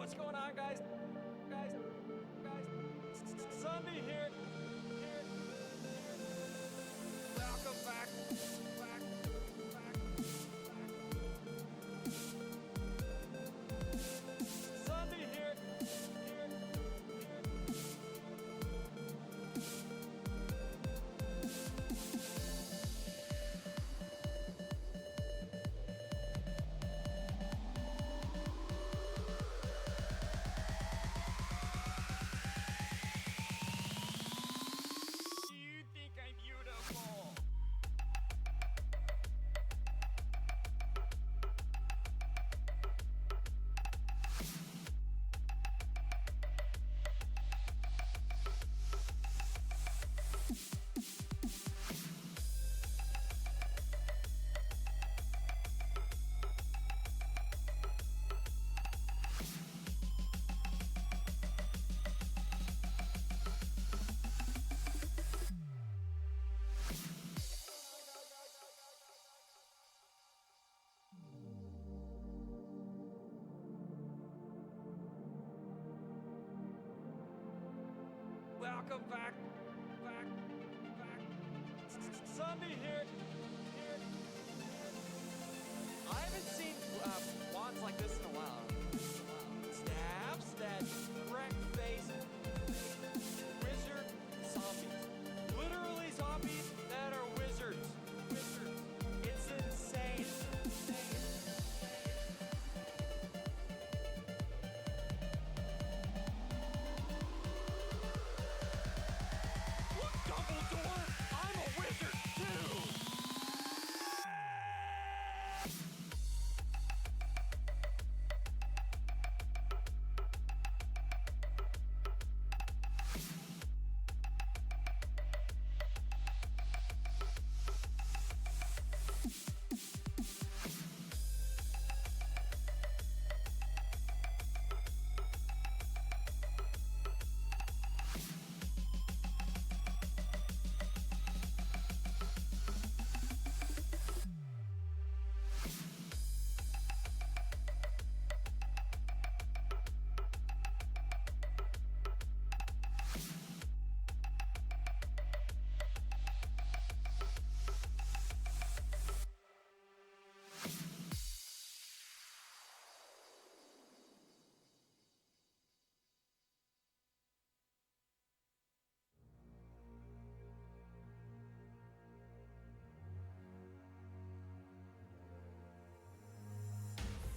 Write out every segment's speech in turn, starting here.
what's going on, guys? Sunday here. Welcome back. Sunday here. Do you think I'm beautiful? Welcome back. Sunday here. I haven't seen wands like this in a while. Stabs that wreck-faced wizard zombies. Literally zombies that are wizards. It's insane. Look, Dumbledore! I'm a wizard too!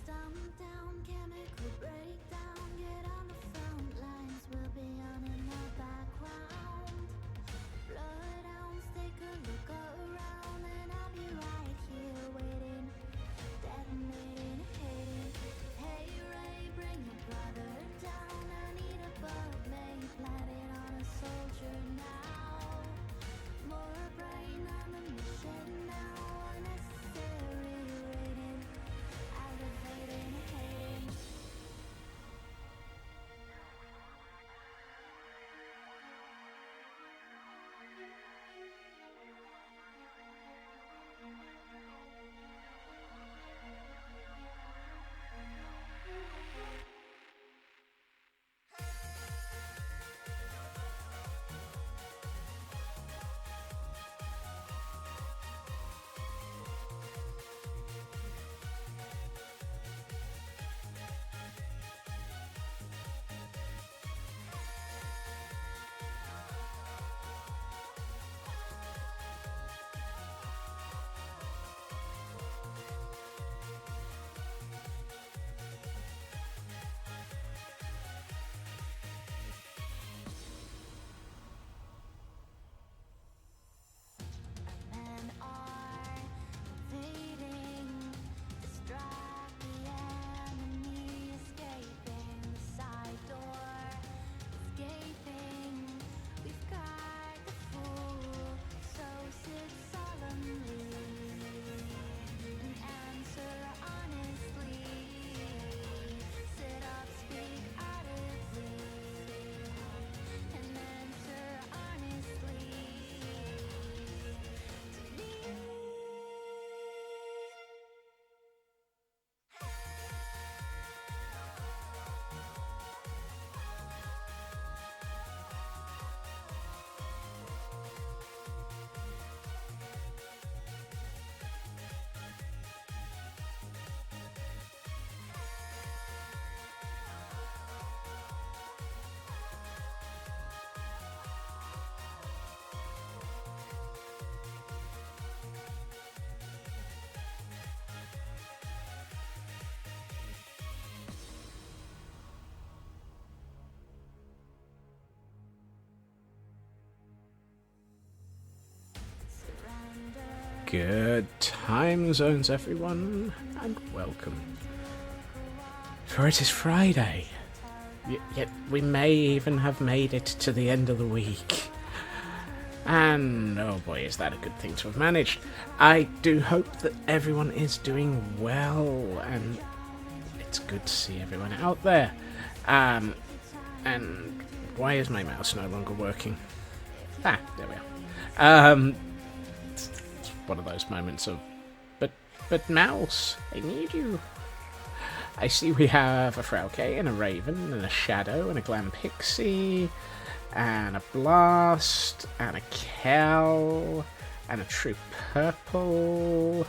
Stomp down, chemical breakdown. Get on the front lines, we'll be on in the background. Bloodhounds, take a look around, and I'll be right here waiting, detonating, hating. Hey Ray, bring your brother down. I need a bug made, planted on a soldier now. More brain on the mission now. Unnecessary rating, aggravating, hating. Good time zones, everyone, and welcome. For it is Friday, yet we may even have made it to the end of the week. And, oh boy, is that a good thing to have managed. I do hope that everyone is doing well, and it's good to see everyone out there. And why is my mouse no longer working? Ah, there we are. It's one of those moments of, but mouse, I need you. I see we have a Frauke and a Raven and a Shadow and a Glam Pixie and a Blast and a Kel and a True Purple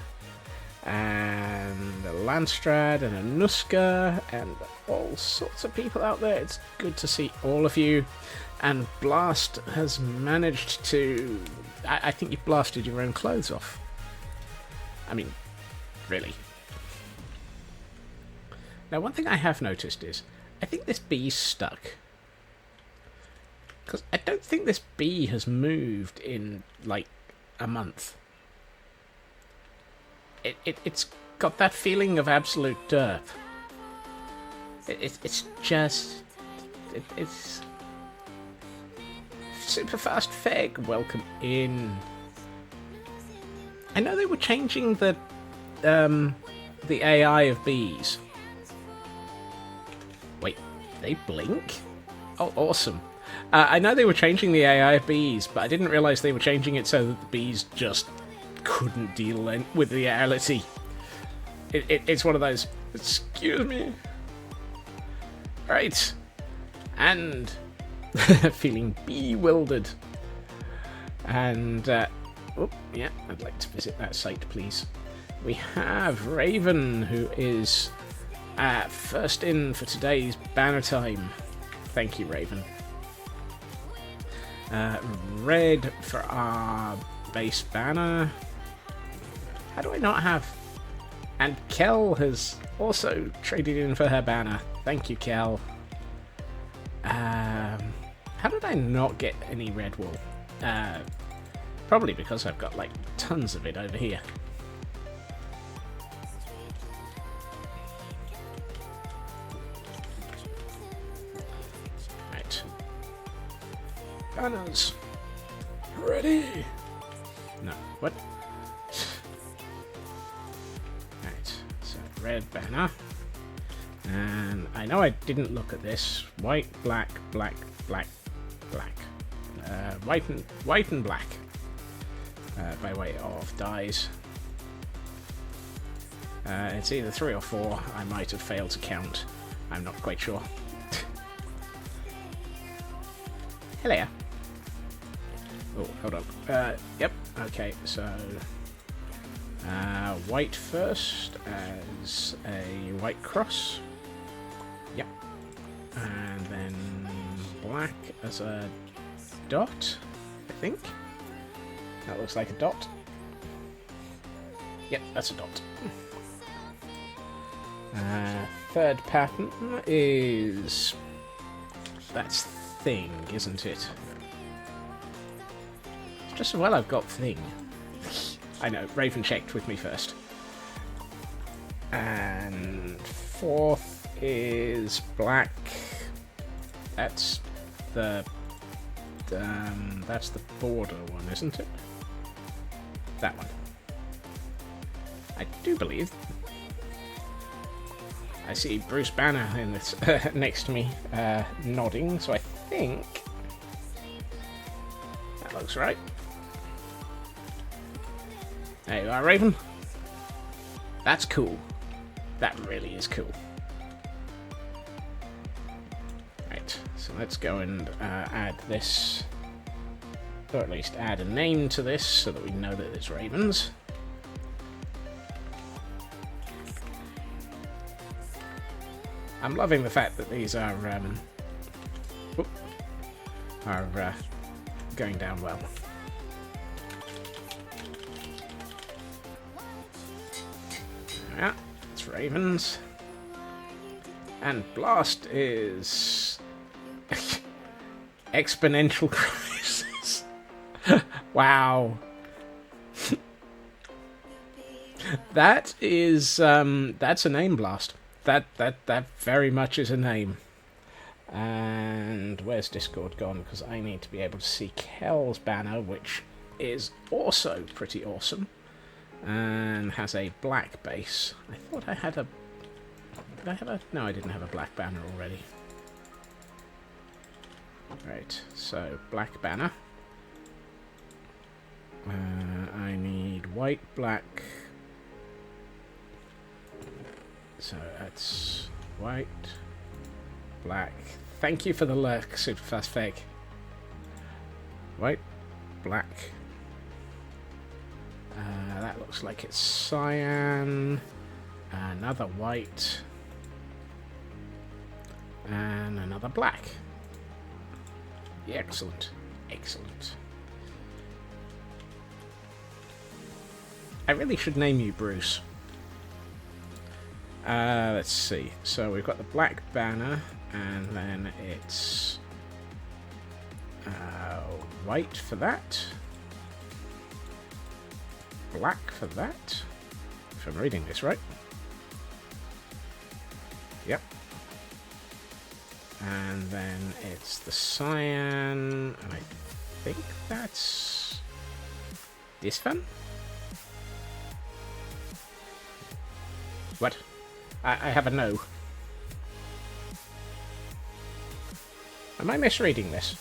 and a Landstrad and a Nuska and all sorts of people out there. It's good to see all of you. And Blast has managed to... I think you've blasted your own clothes off. I mean, really. Now, one thing I have noticed is, I think this bee's stuck. Because I don't think this bee has moved in, like, a month. It's got that feeling of absolute derp. It's just... It's... Superfast Feg, welcome in. I know they were changing the AI of bees. Wait, they blink? Oh, awesome. I know they were changing the AI of bees, but I didn't realise they were changing it so that the bees just couldn't deal with reality. It's one of those, excuse me. Right. And feeling bewildered. And, oh, yeah, I'd like to visit that site, please. We have Raven, who is first in for today's banner time. Thank you, Raven. Red for our base banner. How do I not have... And Kel has also traded in for her banner. Thank you, Kel. How did I not get any red wool? Probably because I've got, like, tons of it over here. Right. Banners. Ready? No. What? Right. So, red banner. And I know I didn't look at this. White, black, black, black, black. White and black. By way of dyes. It's either 3 or 4. I might have failed to count. I'm not quite sure. Hello. Oh, hold on. Yep. Okay, so white first as a white cross. Yep. And then black as a dot, I think. That looks like a dot. Yep, that's a dot. Third pattern is... That's thing, isn't it? Just as well I've got thing. I know, Raven checked with me first. And fourth is black. That's the border one, isn't it? That one. I do believe. I see Bruce Banner in this next to me, nodding. So I think that looks right. There you are, Raven. That's cool. That really is cool. Right, so let's go and add this, or at least add a name to this so that we know that it's Ravens. I'm loving the fact that these are going down well. Yeah, it's Ravens. And Blast is Exponential Crisis. Wow. That is, that's a name blast. That very much is a name. And where's Discord gone? Because I need to be able to see Kel's banner, which is also pretty awesome. And has a black base. I thought I had a... Did I have a... No, I didn't have a black banner already. Right, so black banner. I need white, black... So that's white, black. Thank you for the lurk, Superfast Fake. White, black. That looks like it's cyan. Another white. And another black. Yeah, excellent. Excellent. I really should name you Bruce. Let's see. So we've got the black banner, and then it's white for that, black for that, if I'm reading this right. Yep. And then it's the cyan, and I think that's this one? What? I have a no. Am I misreading this?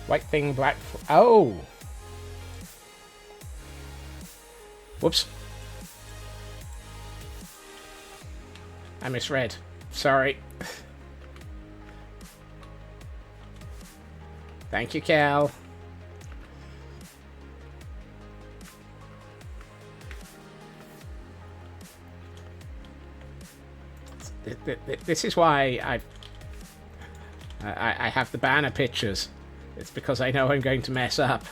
White thing, black... Oh! Whoops. I misread. Sorry. Thank you, Cal. This is why I have the banner pictures. It's because I know I'm going to mess up.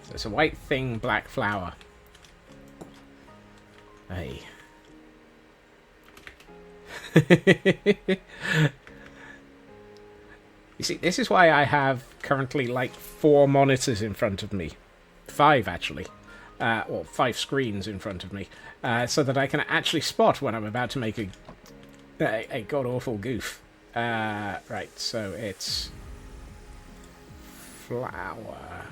So it's a white thing, black flower. Hey. You see, this is why I have currently like 4 monitors in front of me. 5 actually. Or 5 screens in front of me, so that I can actually spot when I'm about to make a god-awful goof. Right, so it's flower.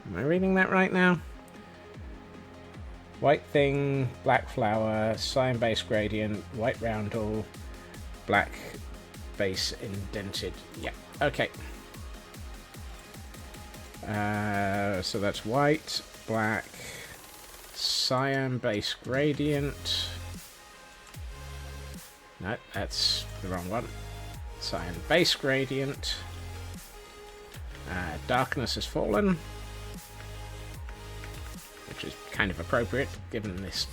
Am I reading that right now? White thing, black flower, cyan base gradient, white roundel, black base indented. Yeah, okay. So that's white, black, cyan base gradient. No, that's the wrong one. Cyan base gradient. Darkness has fallen, which is kind of appropriate given this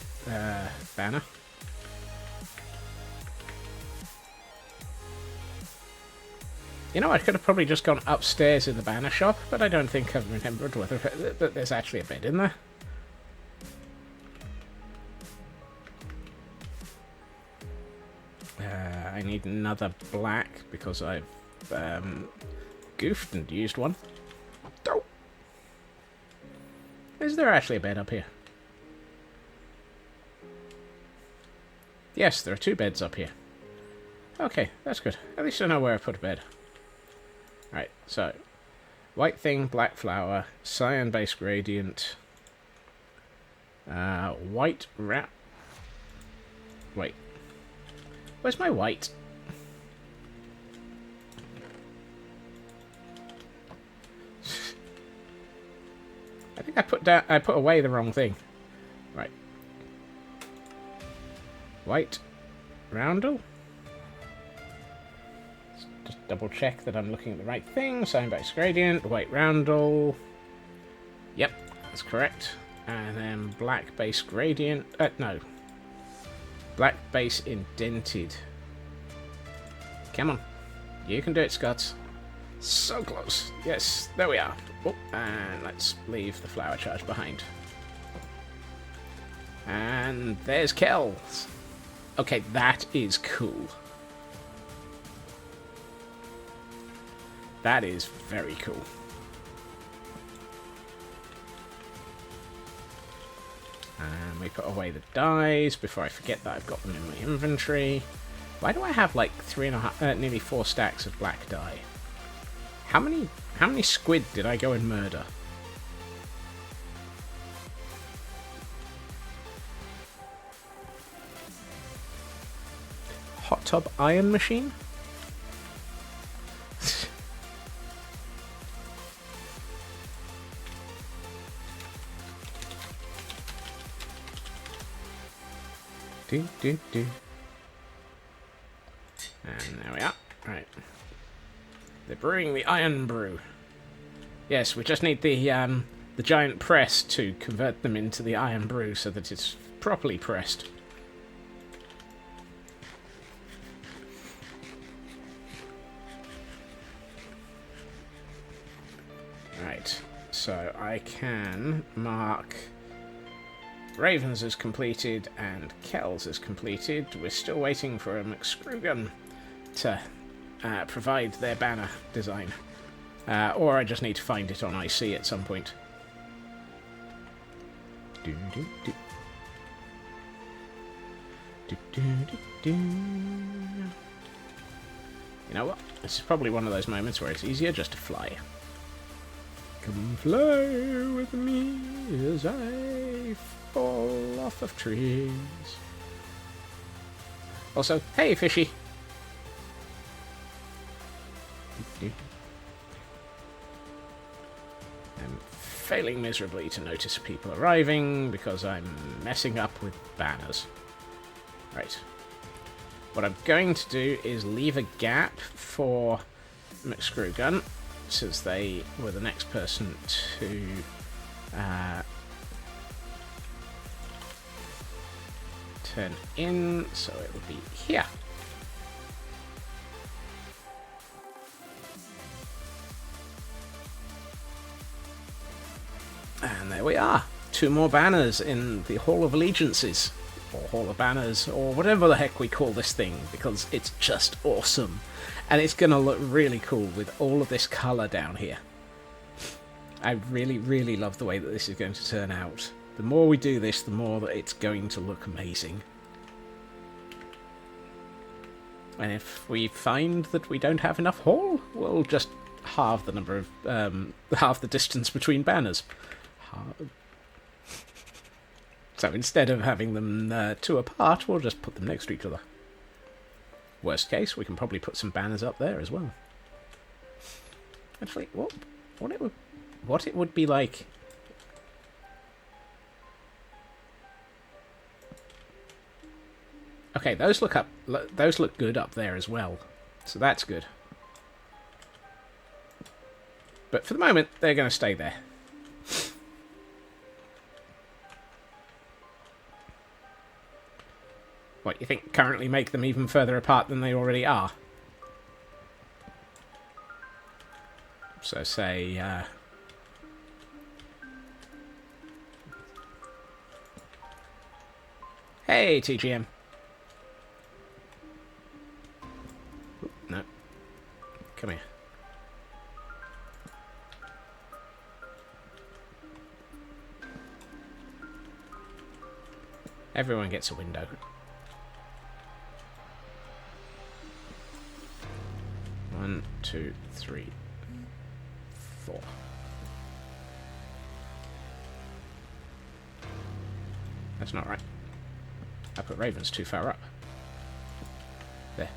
banner. You know, I could have probably just gone upstairs in the banner shop, but I don't think I've remembered whether that there's actually a bed in there. I need another black because I've goofed and used one. Oh. Is there actually a bed up here? Yes, there are 2 beds up here. Okay, that's good. At least I know where I put a bed. Right, so white thing, black flower, cyan base gradient, white wrap. Wait, where's my white? I think I put away the wrong thing. Right, white roundel. Double check that I'm looking at the right thing. Cyan base gradient, white roundel. Yep, that's correct. And then black base gradient. No. Black base indented. Come on. You can do it, Scots. So close. Yes, there we are. Oh, and let's leave the flower charge behind. And there's Kells. Okay, that is cool. That is very cool. And we put away the dies before I forget that I've got them in my inventory. Why do I have like nearly 4 stacks of black dye? How many squid did I go and murder? Hot tub iron machine? Do. And there we are. Right. They're brewing the iron brew. Yes, we just need the giant press to convert them into the iron brew so that it's properly pressed. Right. So I can mark Ravens is completed and Kells is completed. We're still waiting for a McScrewgun to provide their banner design. Or I just need to find it on IC at some point. You know what? This is probably one of those moments where it's easier just to fly. Come fly with me as I fall off of trees. Also, hey fishy! I'm failing miserably to notice people arriving because I'm messing up with banners. Right. What I'm going to do is leave a gap for McScrewgun, since they were the next person to turn in, so it will be here. And there we are. 2 more banners in the Hall of Allegiances, or Hall of Banners, or whatever the heck we call this thing, because it's just awesome. And it's going to look really cool with all of this colour down here. I really, really love the way that this is going to turn out. The more we do this, the more that it's going to look amazing. And if we find that we don't have enough haul, we'll just halve the number of half the distance between banners. So instead of having them 2 apart, we'll just put them next to each other. Worst case, we can probably put some banners up there as well. Actually, what it would be like. Okay, those look good up there as well, so that's good. But for the moment, they're going to stay there. What, you think currently make them even further apart than they already are? So say, hey, TGM. Oop, no. Come here. Everyone gets a window. One, 2, 3, 4. That's not right. I put ravens too far up. There.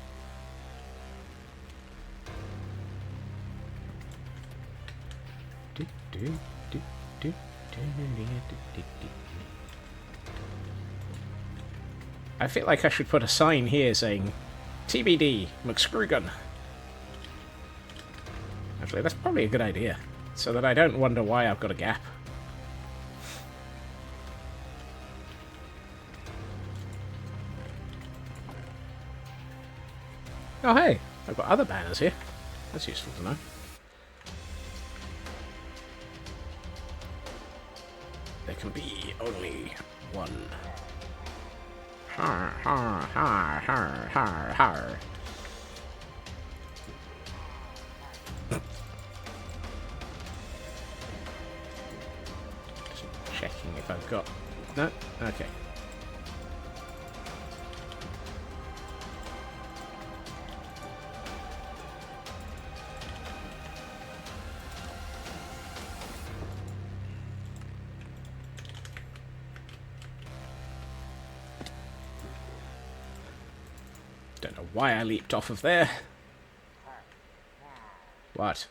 I feel like I should put a sign here saying TBD McScrewgun. Actually, that's probably a good idea, so that I don't wonder why I've got a gap. Oh hey, I've got other banners here. That's useful to know. There can be only one. Har, har, har, har, har, har. I've got... No? Okay. Don't know why I leaped off of there. What?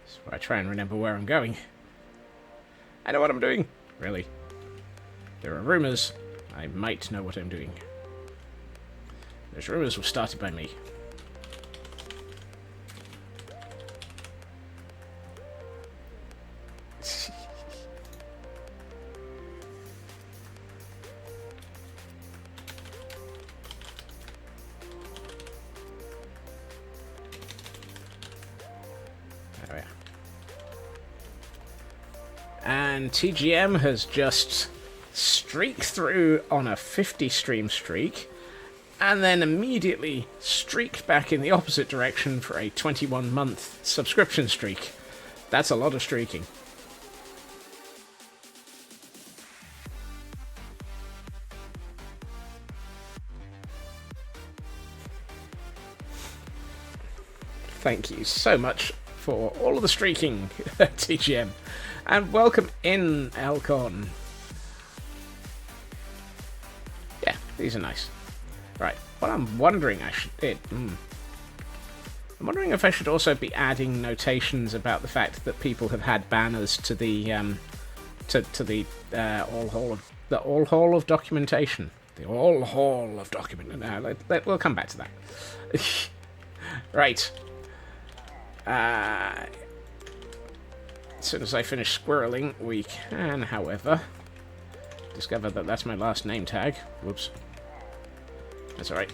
So I try and remember where I'm going. I know what I'm doing. Really. There are rumours. I might know what I'm doing. Those rumours were started by me. Oh, yeah. And TGM has just streaked through on a 50 stream streak, and then immediately streaked back in the opposite direction for a 21-month subscription streak. That's a lot of streaking. Thank you so much for all of the streaking, TGM. And welcome in, Elcon. Yeah, these are nice. Right, what I'm wondering I'm wondering if I should also be adding notations about the fact that people have had banners to the all hall of documentation. The all hall of document. No, we'll come back to that. Right. As soon as I finish squirreling, we can, however, discover that that's my last name tag. Whoops. That's alright.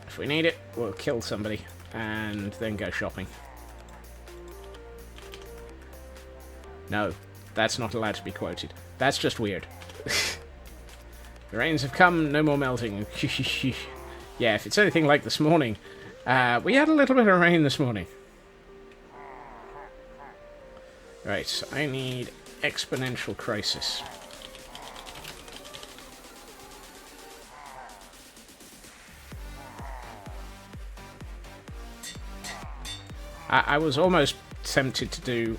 If we need it, we'll kill somebody and then go shopping. No, that's not allowed to be quoted. That's just weird. The rains have come, no more melting. Yeah, if it's anything like this morning, we had a little bit of rain this morning. Right, so I need exponential crisis. I was almost tempted to do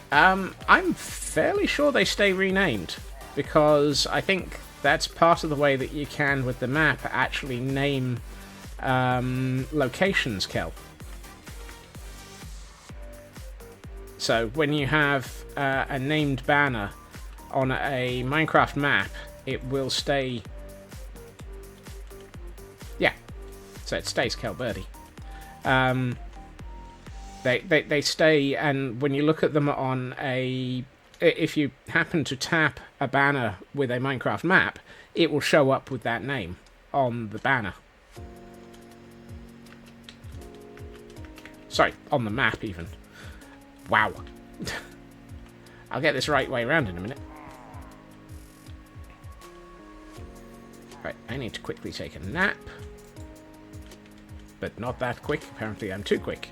I'm fairly sure they stay renamed, because I think that's part of the way that you can, with the map, actually name locations, Kel. So when you have a named banner on a Minecraft map, it will stay... Yeah, so it stays Kel Birdie. They stay, and when you look at them on a... If you happen to tap a banner with a Minecraft map, it will show up with that name on the banner. Sorry, on the map even. Wow. I'll get this right way around in a minute. Right, I need to quickly take a nap. But not that quick. Apparently I'm too quick.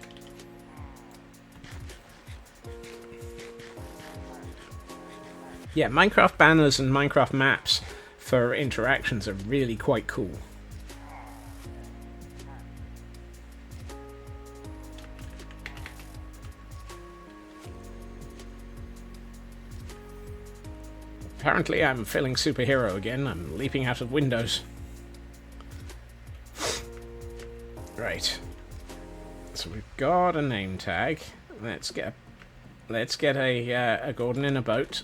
Yeah, Minecraft banners and Minecraft maps for interactions are really quite cool. Apparently I'm feeling superhero again. I'm leaping out of windows. Right. So we've got a name tag. Let's get a Gordon in a boat.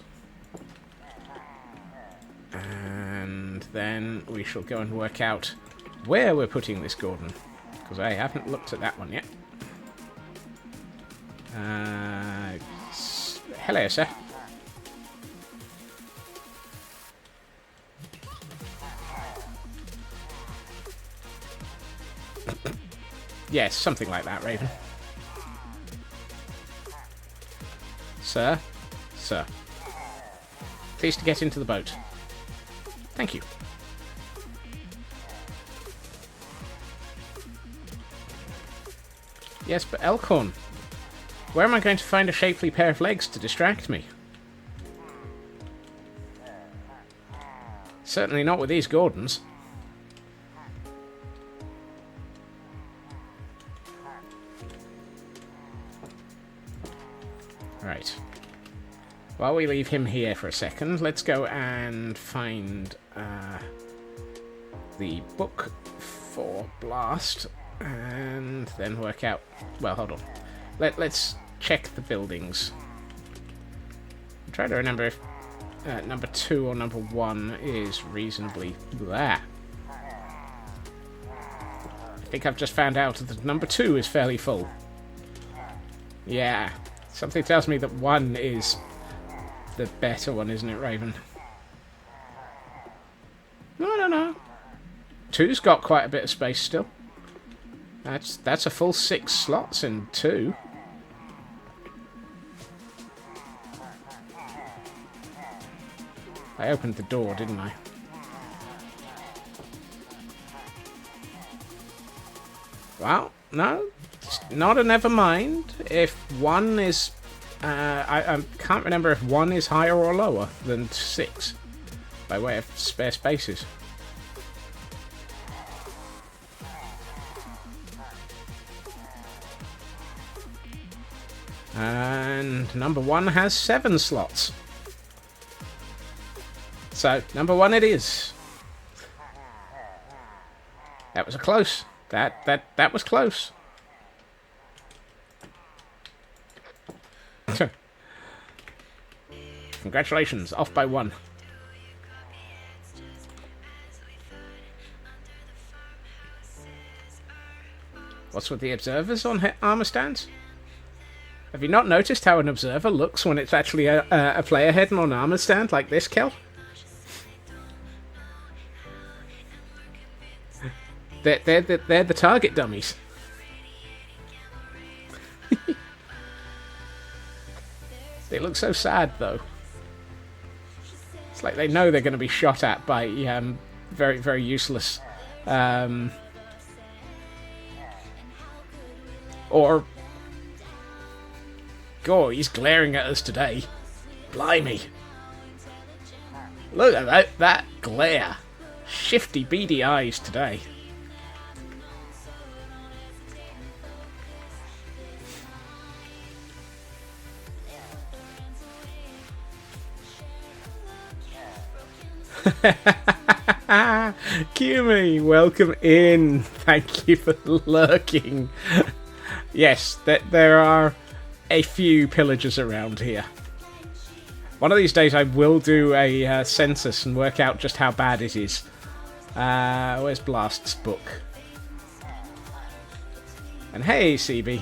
And then we shall go and work out where we're putting this Gordon, because I haven't looked at that one yet. Hello, sir. Yes, something like that, Raven. Sir? Sir. Please to get into the boat. Thank you. Yes, but Elkhorn, where am I going to find a shapely pair of legs to distract me? Certainly not with these Gordons. Right. While we leave him here for a second, let's go and find the book for Blast, and then work out... Well, hold on. Let's check the buildings. I'm trying to remember if number 2 or number 1 is reasonably... there. I think I've just found out that number 2 is fairly full. Yeah. Something tells me that 1 is the better one, isn't it, Raven? No. 2's got quite a bit of space still. That's a full 6 slots in 2. I opened the door, didn't I? Well, no. It's not a never mind. If 1 is... I can't remember if 1 is higher or lower than 6. By way of spare spaces. And number 1 has 7 slots. So, number 1 it is. That was a close. That was close. Congratulations, off by 1. What's with the observers on armor stands? Have you not noticed how an observer looks when it's actually a player head on an armor stand like this, Kel? They're the target dummies. They look so sad, though. It's like they know they're going to be shot at by very, very useless... or... God, he's glaring at us today. Blimey. Look at that glare. Shifty, beady eyes today. Kumi, welcome in. Thank you for lurking. Yes, there are a few pillagers around here. One of these days I will do a census and work out just how bad it is. Where's Blast's book? And hey, CB.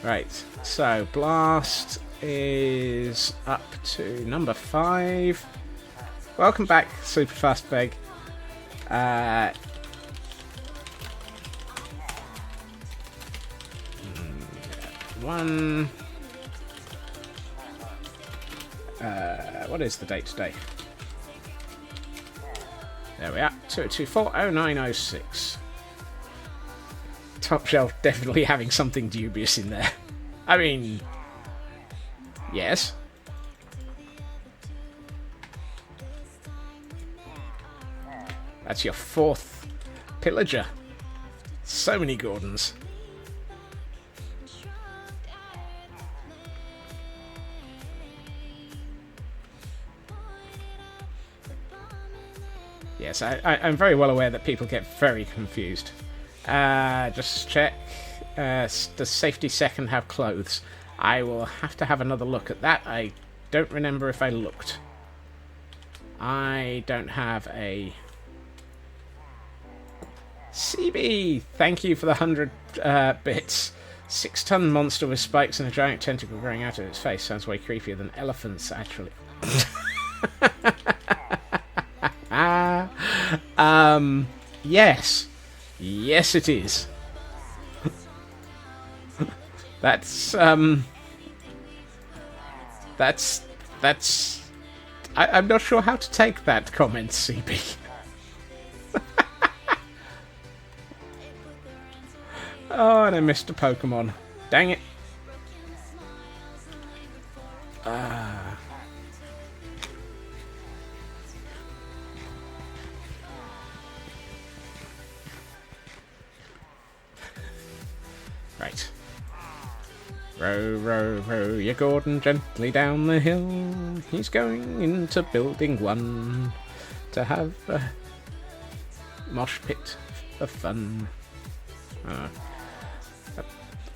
Right, so Blast is up to number 5. Welcome back, Superfast Beg. One. What is the date today? There we are. 2024-0906. Top Shelf definitely having something dubious in there. I mean, yes. That's your 4th pillager. So many Gordons. Yes, I'm very well aware that people get very confused. Just check. Does Safety Second have clothes? I will have to have another look at that. I don't remember if I looked. I don't have a... CB! Thank you for the 100 bits. 6-ton monster with spikes and a giant tentacle growing out of its face. Sounds way creepier than elephants, actually. Yes. Yes, it is. That's That's... I'm not sure how to take that comment, CB. Oh, and I missed a Pokemon. Dang it. Right. Row, row, row your Gordon gently down the hill. He's going into building 1 to have a mosh pit of fun. I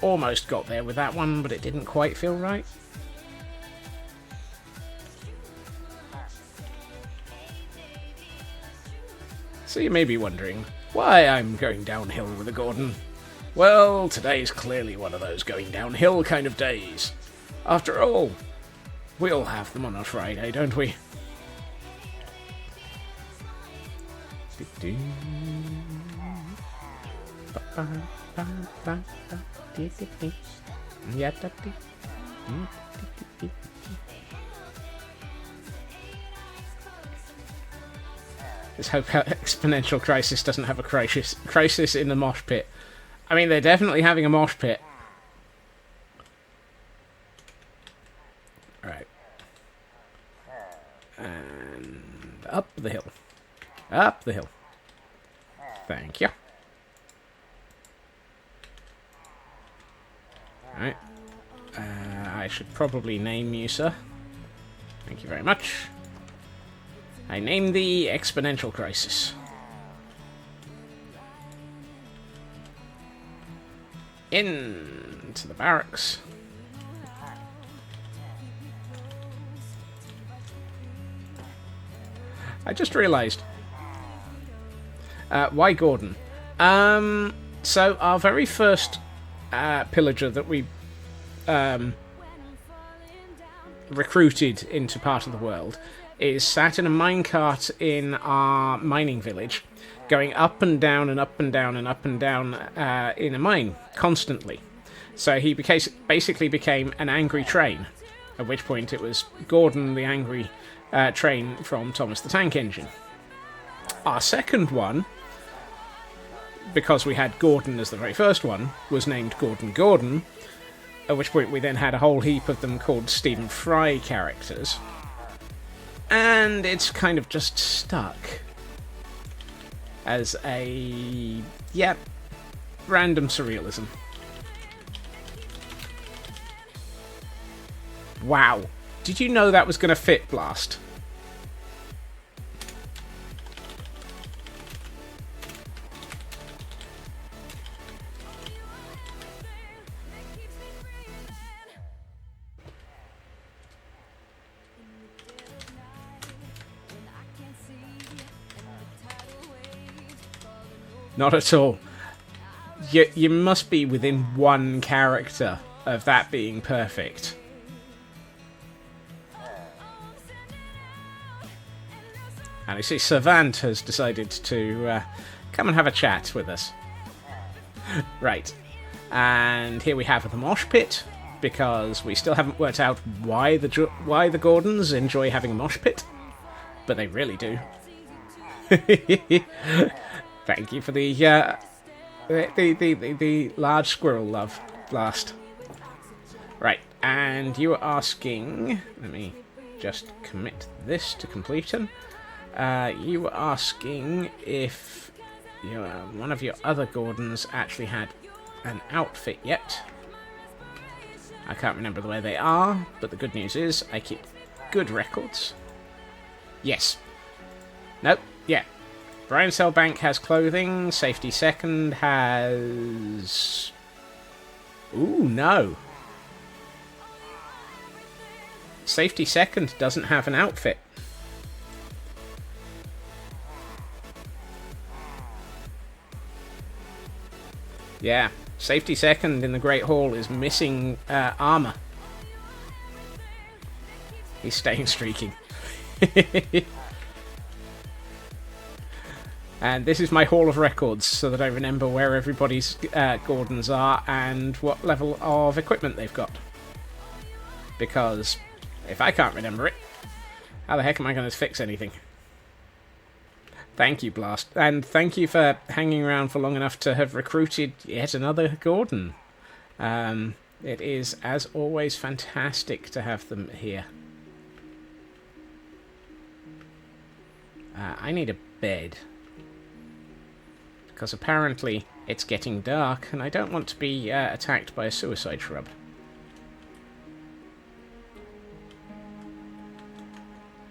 almost got there with that one, but it didn't quite feel right. So you may be wondering why I'm going downhill with a Gordon. Well, today's clearly one of those going downhill kind of days. After all, we all have them on a Friday, don't we? Let's hope Exponential Crisis doesn't have a crisis in the mosh pit. I mean, they're definitely having a mosh pit. Right. And up the hill. Up the hill. Thank you. Right. I should probably name you, sir. Thank you very much. I name thee Exponential Crisis. Into the barracks. I just realised. Why Gordon? So our very first pillager that we recruited into part of the world is sat in a minecart in our mining village, going up and down and up and down and up and down in a mine constantly. So he basically became an angry train, at which point it was Gordon the angry train from Thomas the Tank Engine. Our second one, because we had Gordon as the very first one, was named Gordon, at which point we then had a whole heap of them called Stephen Fry characters. And it's kind of just stuck as a, random surrealism. Wow. Did you know that was going to fit, Blast? Not at all. You must be within one character of that being perfect. And I see Savant has decided to come and have a chat with us. Right. And here we have the mosh pit, because we still haven't worked out why the Gordons enjoy having a mosh pit. But they really do. Thank you for the large squirrel love, Blast. Right, and you were asking... Let me just commit this to completion. You were asking if one of your other Gordons actually had an outfit yet. I can't remember where they are, but the good news is I keep good records. Yes. Nope. Yeah. Brian Cellbank has clothing. Safety Second has... Ooh, no. Safety Second doesn't have an outfit. Yeah, Safety Second in the Great Hall is missing armor. He's staying streaking. And this is my Hall of Records, so that I remember where everybody's Gordons are and what level of equipment they've got. Because If I can't remember it, how the heck am I going to fix anything? Thank you, Blast. And thank you for hanging around for long enough to have recruited yet another Gordon. It is, as always, fantastic to have them here. I need a bed. Because apparently it's getting dark, and I don't want to be attacked by a suicide shrub.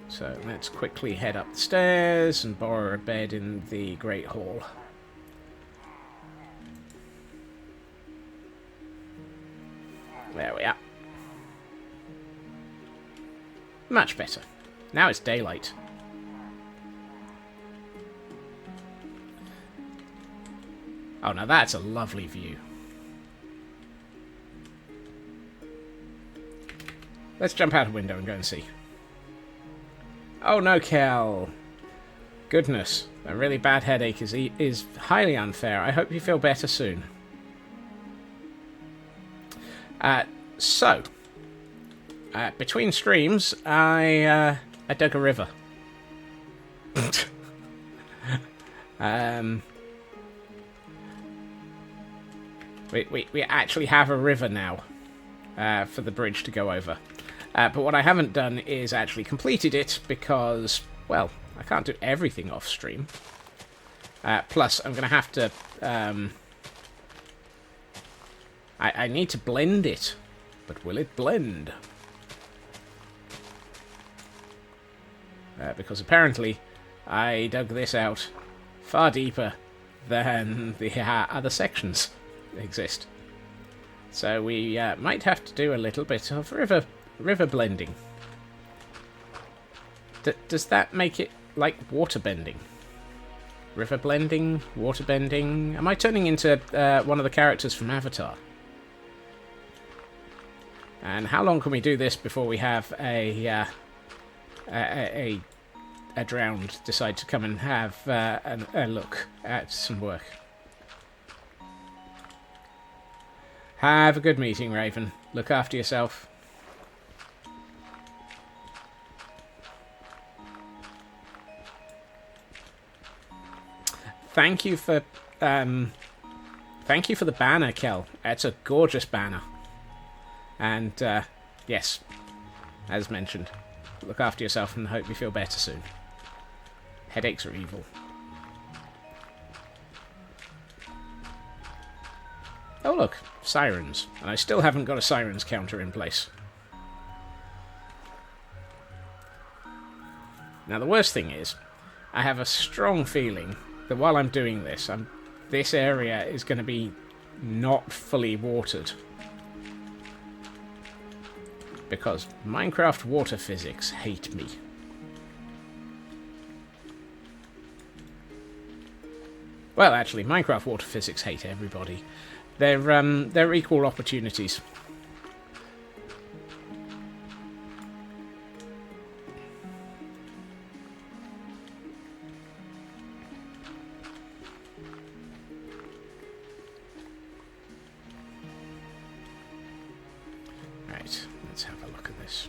So let's quickly head up the stairs and borrow a bed in the Great Hall. There we are. Much better. Now it's daylight. Oh, now that's a lovely view. Let's jump out a window and go and see. Oh no, Kel. Goodness, a really bad headache is highly unfair. I hope you feel better soon. Between streams, I dug a river. We actually have a river now for the bridge to go over. But what I haven't done is actually completed it because, well, I can't do everything off stream. Plus, I'm going to have to... I need to blend it. But will it blend? Because apparently I dug this out far deeper than the other sections exist. So we might have to do a little bit of river blending. Does that make it like water bending? River blending, water bending. Am I turning into one of the characters from Avatar? And how long can we do this before we have a drowned decide to come and have a look at some work? Have a good meeting, Raven. Look after yourself. Thank you for the banner, Kel. It's a gorgeous banner. And yes, as mentioned, look after yourself and hope you feel better soon. Headaches are evil. Oh look, sirens. And I still haven't got a sirens counter in place. Now the worst thing is, I have a strong feeling that while I'm doing this, this area is going to be not fully watered. Because Minecraft water physics hate me. Well, actually, Minecraft water physics hate everybody. They're equal opportunities. Right, let's have a look at this.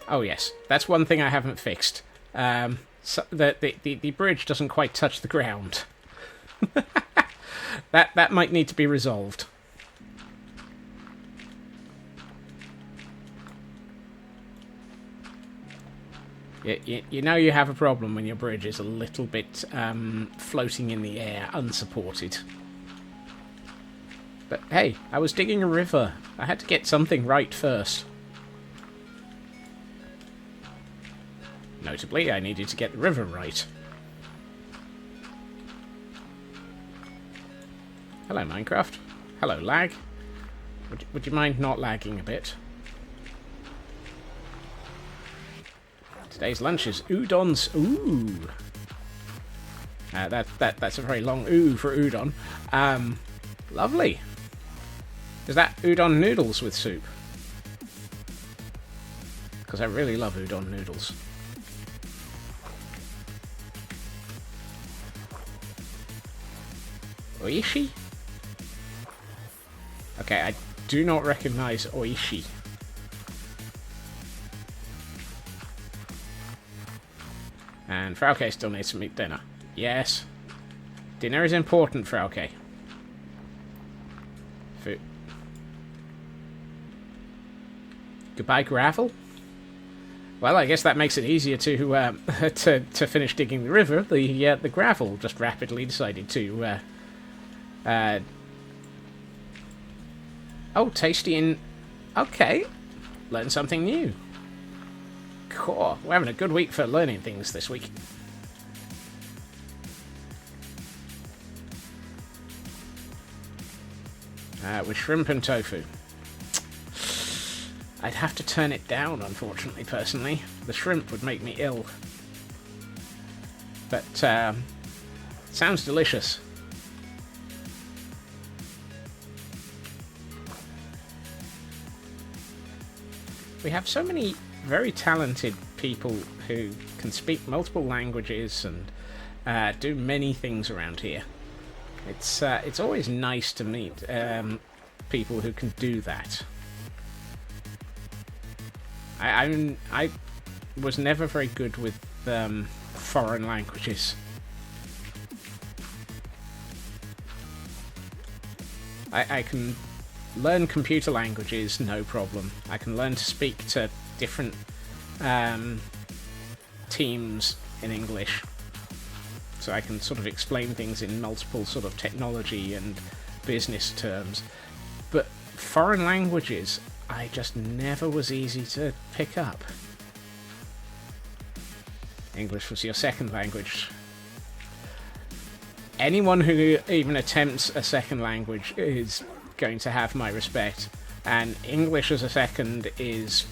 Oh yes, that's one thing I haven't fixed. So the bridge doesn't quite touch the ground. that might need to be resolved. You know you have a problem when your bridge is a little bit floating in the air, unsupported. But hey, I was digging a river. I had to get something right first. Notably, I needed to get the river right. Hello, Minecraft. Hello, lag. Would you mind not lagging a bit? Today's lunch is udons. Ooh. That's a very long ooh for udon. Lovely. Is that udon noodles with soup? Because I really love udon noodles. Oishi? Okay, I do not recognize Oishi. And Frauke still needs to meet dinner. Yes. Dinner is important, Frauke. Food. Goodbye, gravel? Well, I guess that makes it easier to to finish digging the river. The gravel just rapidly decided to oh, tasty and okay. Learn something new. Cool. We're having a good week for learning things this week. With shrimp and tofu. I'd have to turn it down, unfortunately, personally. The shrimp would make me ill. But, sounds delicious. We have so many very talented people who can speak multiple languages and do many things around here. It's always nice to meet people who can do that. I was never very good with foreign languages. I can learn computer languages, no problem. I can learn to speak to different teams in English. So I can sort of explain things in multiple sort of technology and business terms. But foreign languages, I just never was easy to pick up. English was your second language. Anyone who even attempts a second language is going to have my respect. And English as a second is...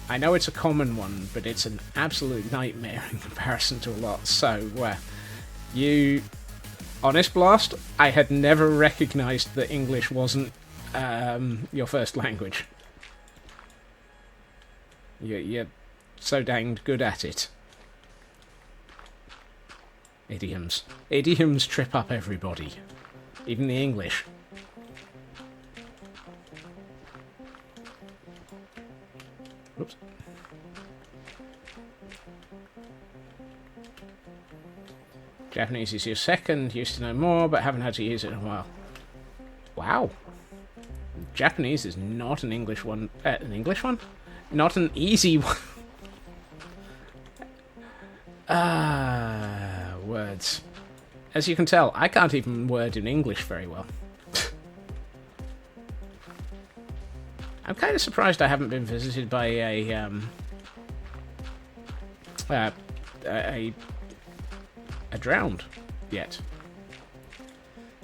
I know it's a common one, but it's an absolute nightmare in comparison to a lot. So, you... Honest blast, I had never recognised that English wasn't your first language. You're so danged good at it. Idioms. Idioms trip up everybody. Even the English. Oops. Japanese is your second. Used to know more, but haven't had to use it in a while. Wow. Japanese is not an English one. An English one? Not an easy one. Words. As you can tell, I can't even word in English very well. I'm kind of surprised I haven't been visited by a drowned yet.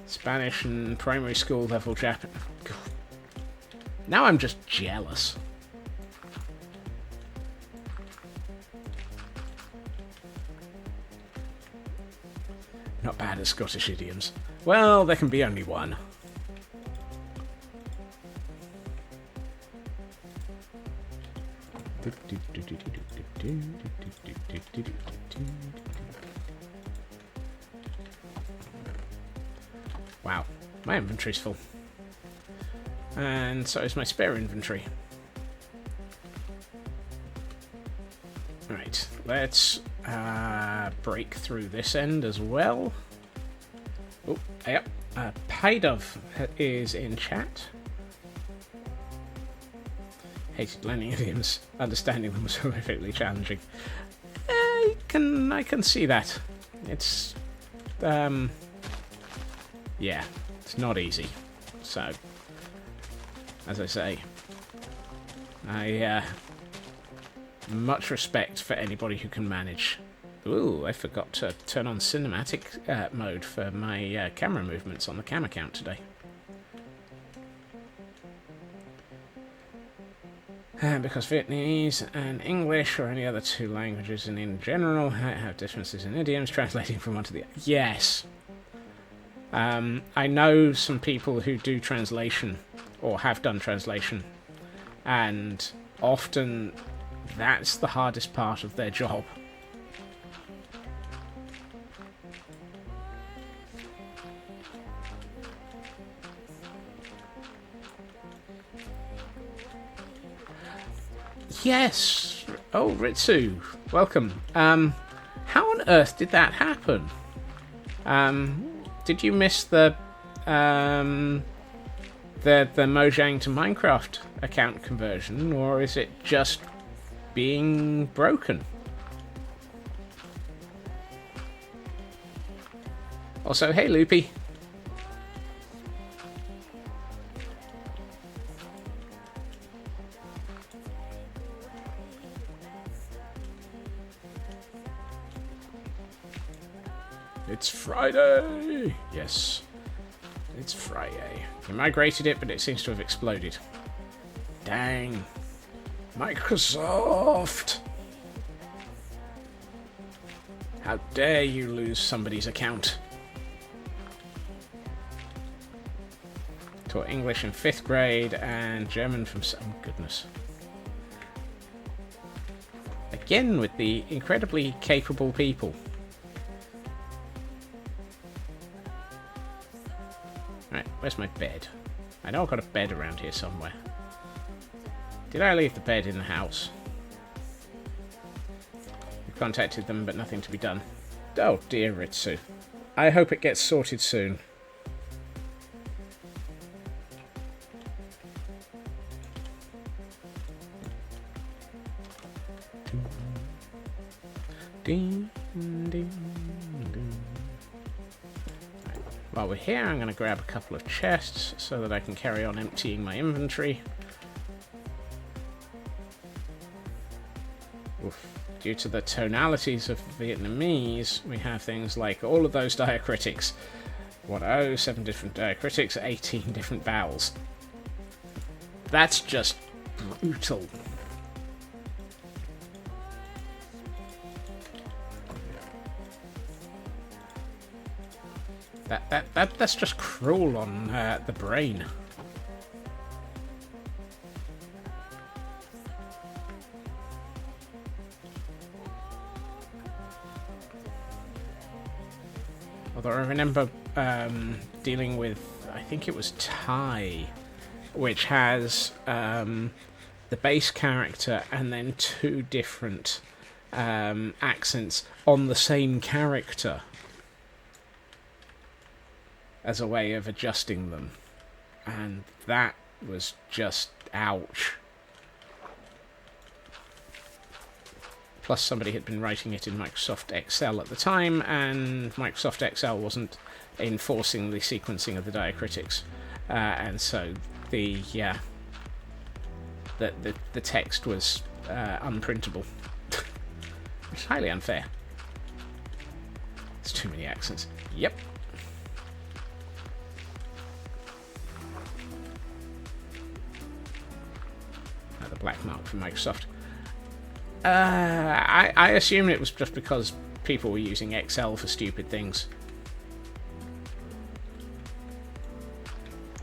Spanish and primary school level Japan. Now I'm just jealous. Not bad at Scottish idioms. Well, there can be only one. Wow, my inventory's full. And so is my spare inventory. Right, let's break through this end as well. Oh, yep. Paydove is in chat. Hated learning idioms. Understanding them was horrifically challenging. I can see that. It's yeah, it's not easy. So, as I say, I much respect for anybody who can manage. Ooh, I forgot to turn on cinematic mode for my camera movements on the cam account today. Because Vietnamese and English, or any other two languages, and in general have differences in idioms, translating from one to the other. Yes. I know some people who do translation, or have done translation, and often that's the hardest part of their job. yes! Oh, Ritsu, welcome. How on earth did that happen? Did you miss the Mojang to Minecraft account conversion, or is it just being broken? Also, hey Loopy. It's Friday! Yes, it's Friday. You migrated it, but it seems to have exploded. Dang. Microsoft! How dare you lose somebody's account? Taught English in 5th grade and German from... Oh, goodness. Again with the incredibly capable people. Right, where's my bed? I know I've got a bed around here somewhere. Did I leave the bed in the house? We've contacted them, but nothing to be done. Oh dear, Ritsu. I hope it gets sorted soon. Ding, ding, ding. Right. While we're here, I'm going to grab a couple of chests so that I can carry on emptying my inventory. Oof. Due to the tonalities of Vietnamese, we have things like all of those diacritics. 7 different diacritics, 18 different vowels. That's just brutal. That's just cruel on the brain. Although I remember dealing with, I think it was Thai, which has the base character and then 2 different accents on the same character as a way of adjusting them. And that was just ouch. Plus somebody had been writing it in Microsoft Excel at the time, and Microsoft Excel wasn't enforcing the sequencing of the diacritics. And so the text was unprintable. Which is highly unfair. There's too many accents. Yep. The black mark from Microsoft. I assume it was just because people were using Excel for stupid things.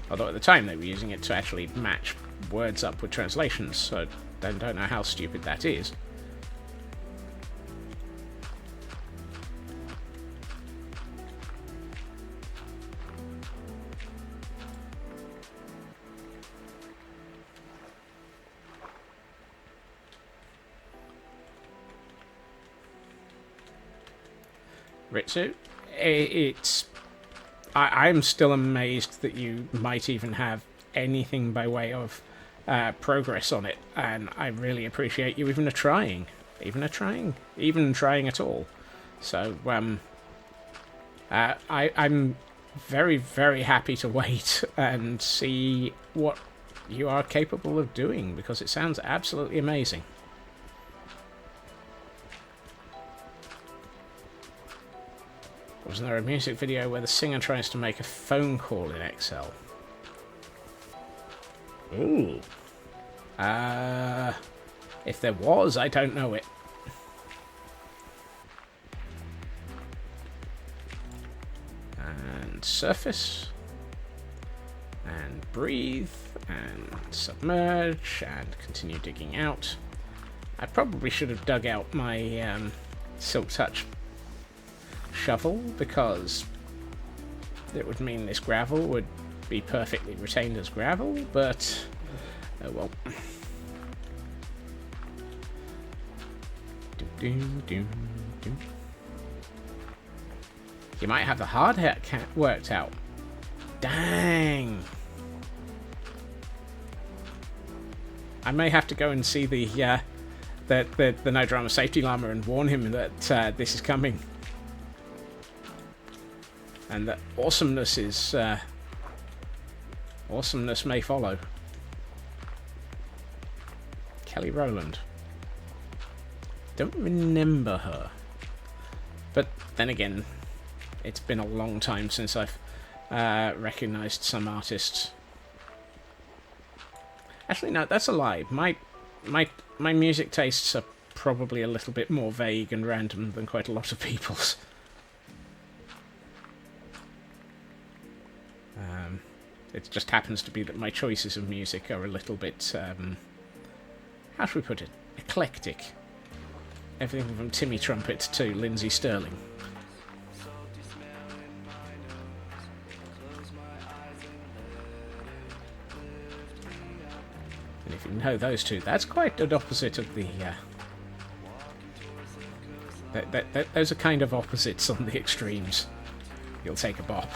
Although at the time they were using it to actually match words up with translations, so I don't know how stupid that is. Ritsu, I'm still amazed that you might even have anything by way of progress on it, and I really appreciate you even trying at all. So I'm very, very happy to wait and see what you are capable of doing, because it sounds absolutely amazing. Wasn't there a music video where the singer tries to make a phone call in Excel? Ooh. If there was, I don't know it. And surface. And breathe. And submerge. And continue digging out. I probably should have dug out my Silk Touch shovel, because it would mean this gravel would be perfectly retained as gravel, but oh well. doom, doom, doom. You might have the hard hat worked out. Dang. I may have to go and see the No Drama Safety Llama and warn him that this is coming. And that awesomeness is... awesomeness may follow. Kelly Rowland. Don't remember her. But then again, it's been a long time since I've recognised some artists. Actually, no, that's a lie. My music tastes are probably a little bit more vague and random than quite a lot of people's. It just happens to be that my choices of music are a little bit, how should we put it, eclectic. Everything from Timmy Trumpet to Lindsay Sterling. And if you know those two, that's quite an opposite of the... those are kind of opposites on the extremes. You'll take a bop.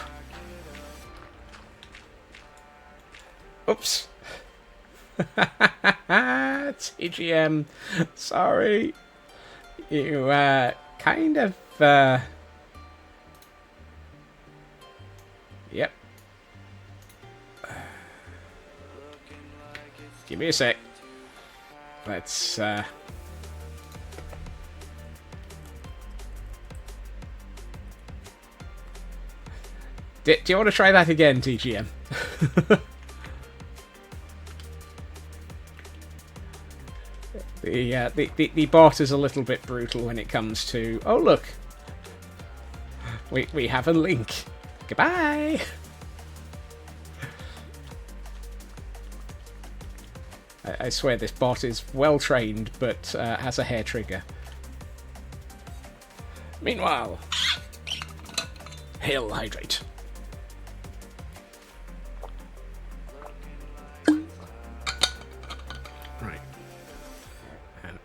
Oops. TGM. Sorry. You, kind of, Yep. Give me a sec. Let's, Do you want to try that again, TGM? The bot is a little bit brutal when it comes to... Oh, look! We have a link. Goodbye! I swear this bot is well trained, but has a hair trigger. Meanwhile... Hail hydrate.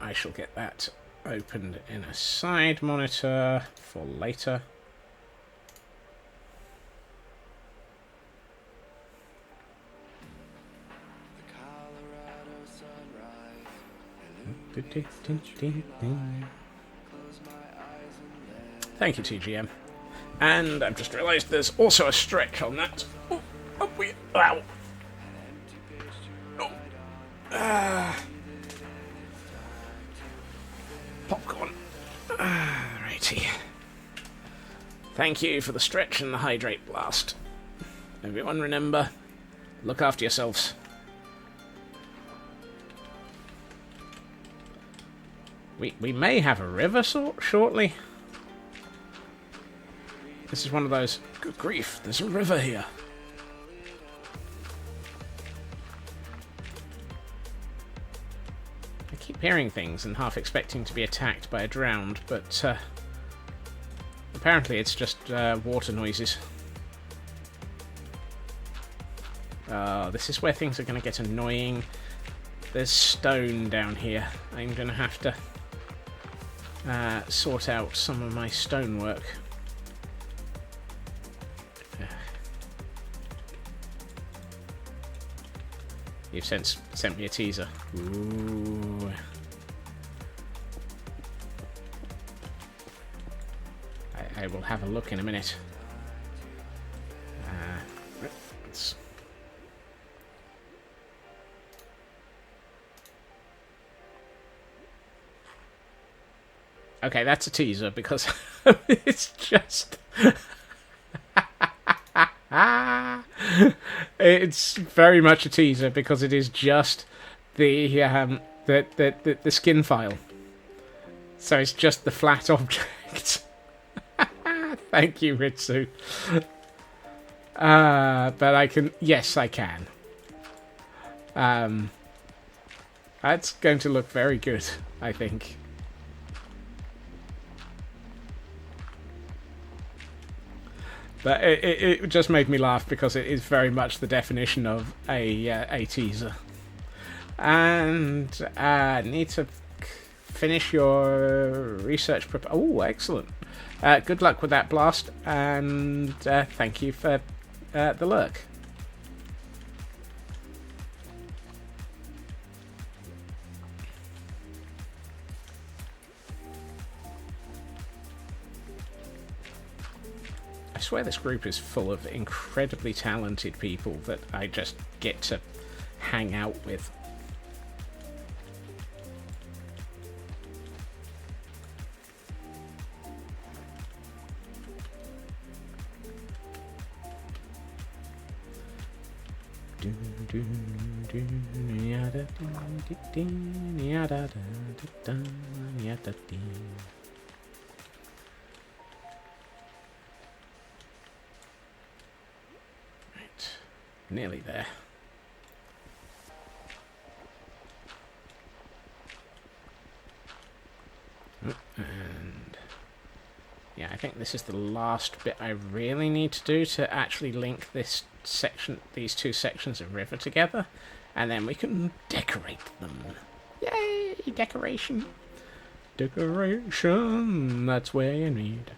I shall get that opened in a side monitor for later. Thank you, TGM. And I've just realised there's also a stretch on that. Oh, ow. Oh. Popcorn. Righty. Thank you for the stretch and the hydrate blast. Everyone remember, look after yourselves. We may have a river shortly. This is one of those, good grief, there's a river here. I keep hearing things and half expecting to be attacked by a drowned, but apparently it's just water noises. This is where things are going to get annoying. There's stone down here. I'm going to have to sort out some of my stonework. You've sent me a teaser. Ooh. I will have a look in a minute. Okay, that's a teaser because it's just... It's very much a teaser because it is just the skin file. So it's just the flat object. Thank you, Ritsu. But I can... Yes, I can. That's going to look very good, I think. But it just made me laugh because it is very much the definition of a teaser. And I need to finish your research. Oh, excellent. Good luck with that blast, and thank you for the lurk. I swear this group is full of incredibly talented people that I just get to hang out with. Right, nearly there. And yeah, I think this is the last bit I really need to do to actually link this section, these two sections of river together, and then we can decorate them. Yay, decoration. Decoration, that's where you need.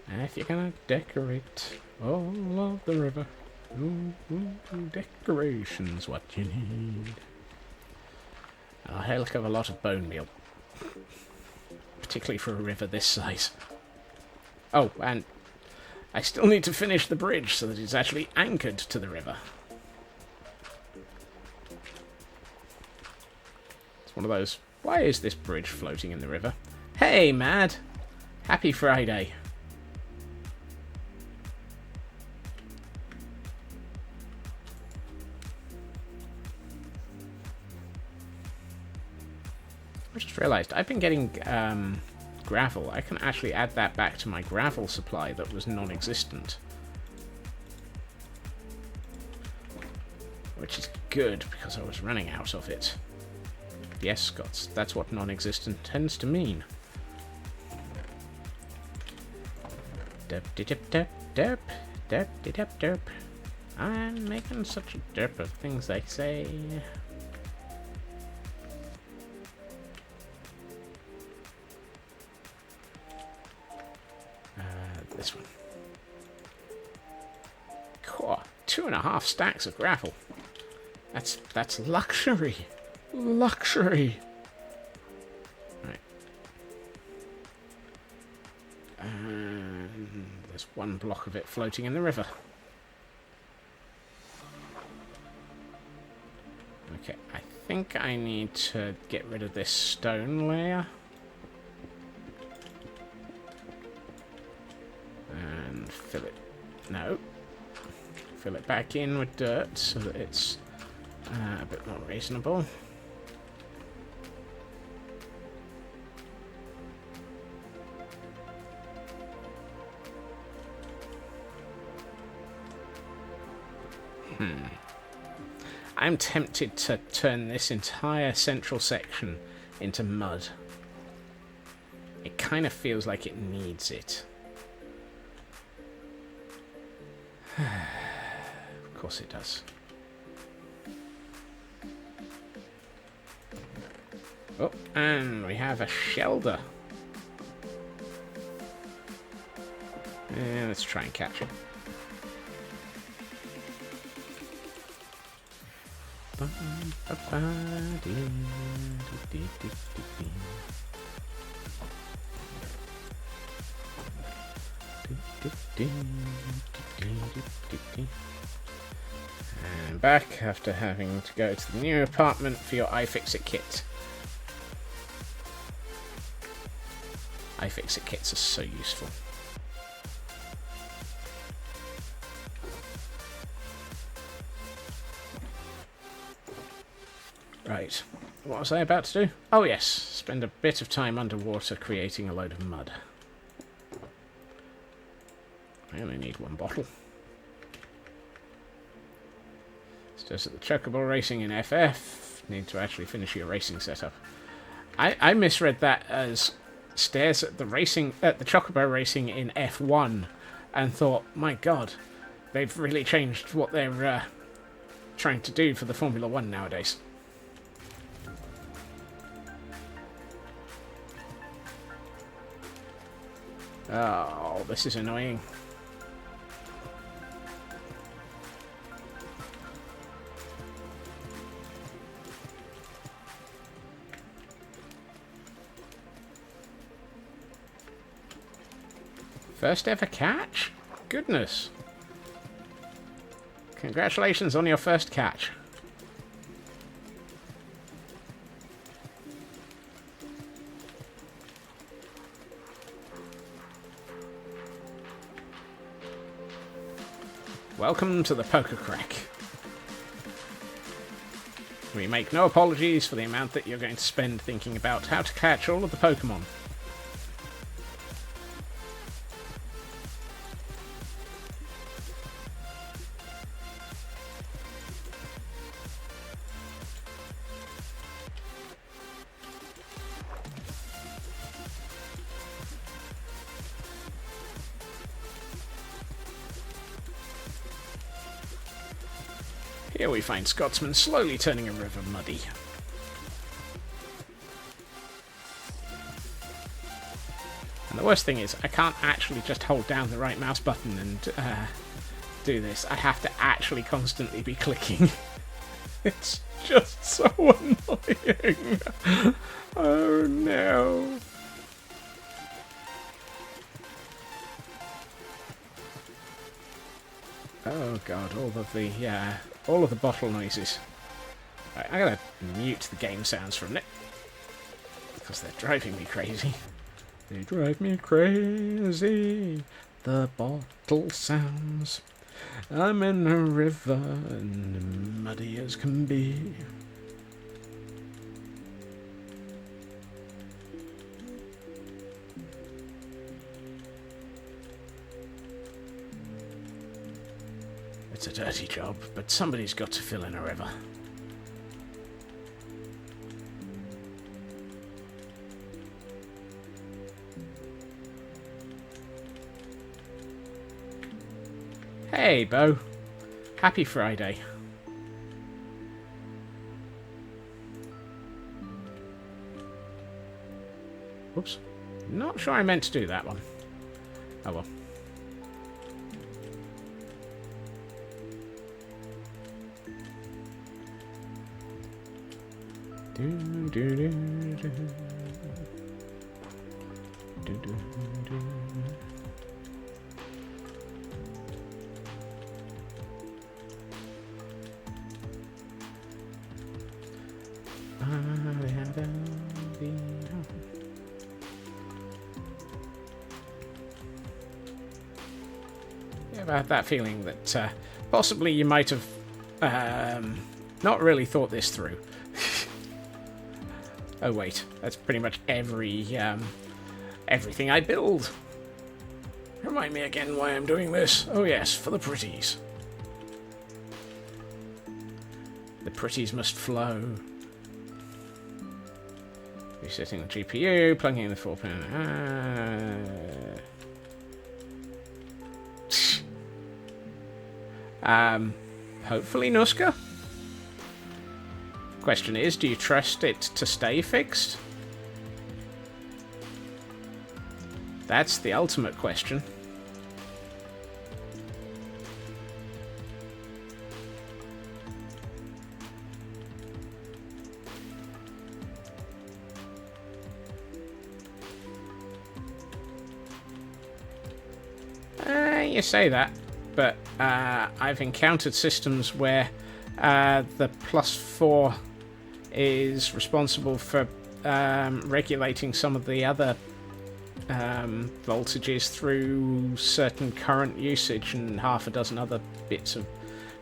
If you're gonna decorate all of the river, decoration's what you need. A heck of a lot of bone meal. Particularly for a river this size. Oh, and I still need to finish the bridge so that it's actually anchored to the river. It's one of those, why is this bridge floating in the river? Hey, Mad! Happy Friday. I just realised I've been getting gravel. I can actually add that back to my gravel supply that was non-existent. Which is good, because I was running out of it. Yes, Scots, that's what non-existent tends to mean. Derp de dip derp derp derp de dip derp. I'm making such a derp of things they say. This one. Cool. 2.5 stacks of gravel. That's luxury. Luxury. Right. And there's one block of it floating in the river. Okay, I think I need to get rid of this stone layer. And fill it. No. Fill it back in with dirt so that it's a bit more reasonable. I'm tempted to turn this entire central section into mud. It kind of feels like it needs it. Of course it does. Oh, and we have a shelter. Let's try and catch it. And back after having to go to the new apartment for your iFixit kit. iFixit kits are so useful. Right, what was I about to do? Oh yes, spend a bit of time underwater creating a load of mud. I only need one bottle. Stairs at the Chocobo Racing in FF. Need to actually finish your racing setup. I misread that as stairs at the Chocobo Racing in F1 and thought, my god, they've really changed what they're trying to do for the Formula 1 nowadays. Oh, this is annoying. First ever catch? Goodness. Congratulations on your first catch. Welcome to the Poker Crack. We make no apologies for the amount that you're going to spend thinking about how to catch all of the Pokemon. Here we find Scotsman slowly turning a river muddy. And the worst thing is, I can't actually just hold down the right mouse button and do this. I have to actually constantly be clicking. It's just so annoying. Oh no. Oh god, all of the bottle noises. Right, I'm gonna mute the game sounds for a minute, because they're driving me crazy. They drive me crazy, the bottle sounds. I'm in a river and muddy as can be. It's a dirty job, but somebody's got to fill in a river. Hey, Bo. Happy Friday. Whoops. Not sure I meant to do that one. Oh well. I have that feeling that possibly you might have not really thought this through. Oh wait, that's pretty much everything I build. Remind me again why I'm doing this. Oh yes, for the pretties. The pretties must flow. Resetting the GPU, plugging in the 4-pin. Hopefully Nuska. Question is, do you trust it to stay fixed? That's the ultimate question. You say that, but I've encountered systems where the +4 is responsible for regulating some of the other voltages through certain current usage and half a dozen other bits of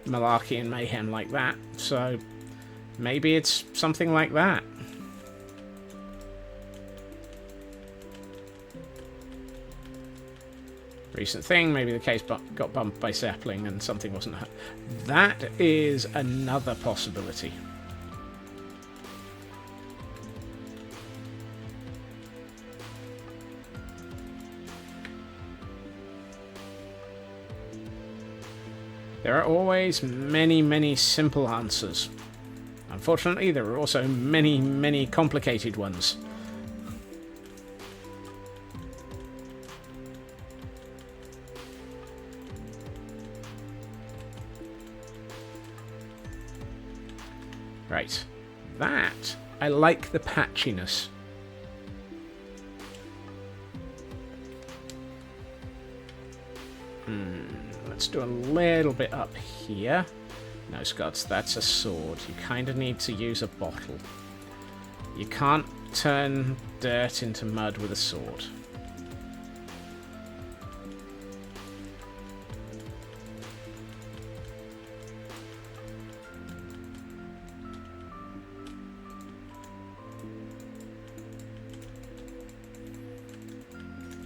malarkey and mayhem like that. So maybe it's something like that. Recent thing, maybe the case got bumped by sapling and something wasn't hurt. That is another possibility. There are always many, many simple answers. Unfortunately, there are also many, many complicated ones. Right. That, I like the patchiness. Let's do a little bit up here. No, Scots, that's a sword. You kind of need to use a bottle. You can't turn dirt into mud with a sword.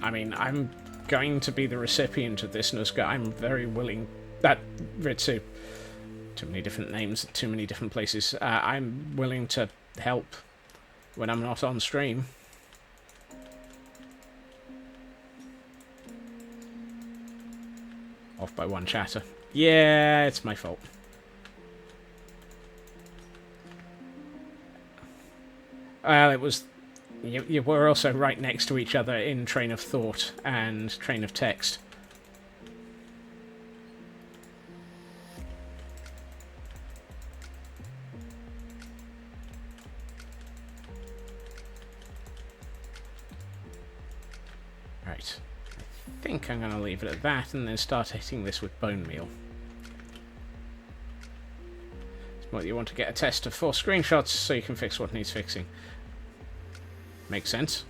I mean, I'm going to be the recipient of this, Nuzga. I'm very willing... Ritsu. Too many different names, too many different places. I'm willing to help when I'm not on stream. Off by one chatter. Yeah, it's my fault. Well, it was... You were also right next to each other in train of thought and train of text. Right. I think I'm going to leave it at that and then start hitting this with bone meal. Well, you want to get a test of 4 screenshots so you can fix what needs fixing. Makes sense.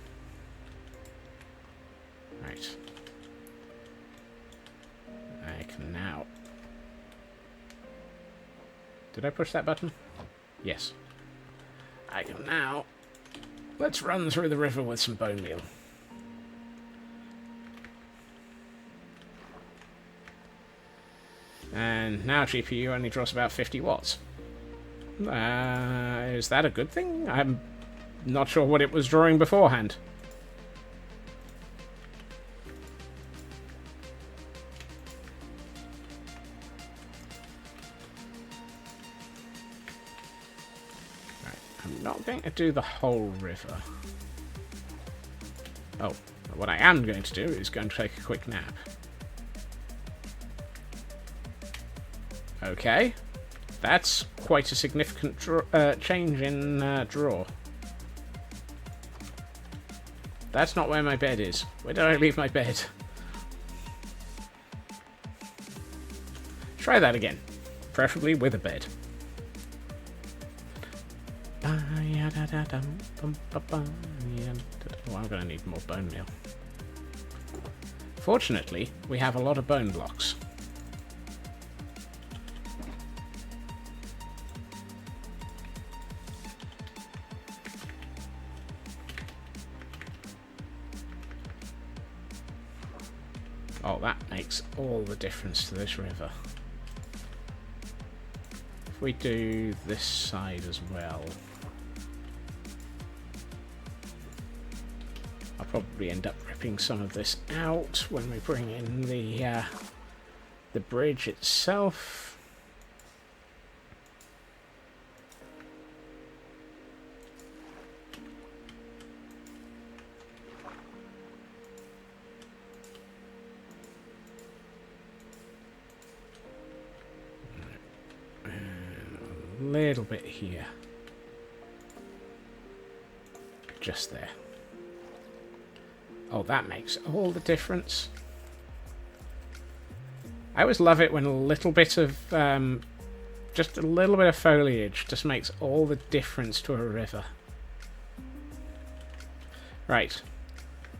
Right. I can now... Did I push that button? Yes. I can now... Let's run through the river with some bone meal. And now GPU only draws about 50 watts. Is that a good thing? I'm not sure what it was drawing beforehand. Right, I'm not going to do the whole river. Oh, what I am going to do is going to take a quick nap. Okay, that's quite a significant change in draw. That's not where my bed is. Where did I leave my bed? Try that again. Preferably with a bed. Oh, I'm going to need more bone meal. Fortunately, we have a lot of bone blocks. Oh, that makes all the difference to this river. If we do this side as well, I'll probably end up ripping some of this out when we bring in the bridge itself. Little bit here. Just there. Oh, that makes all the difference. I always love it when a little bit of just a little bit of foliage just makes all the difference to a river. Right.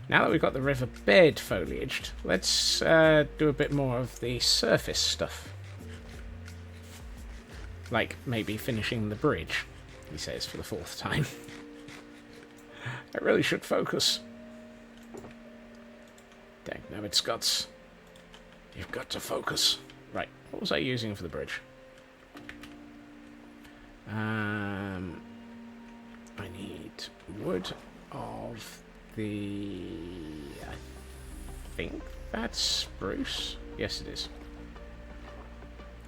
Now that we've got the river bed foliaged, let's do a bit more of the surface stuff. Like, maybe finishing the bridge, he says for the 4th time. I really should focus. Dang, no, it's Scots. You've got to focus. Right, what was I using for the bridge? I need wood of the... I think that's spruce. Yes, it is.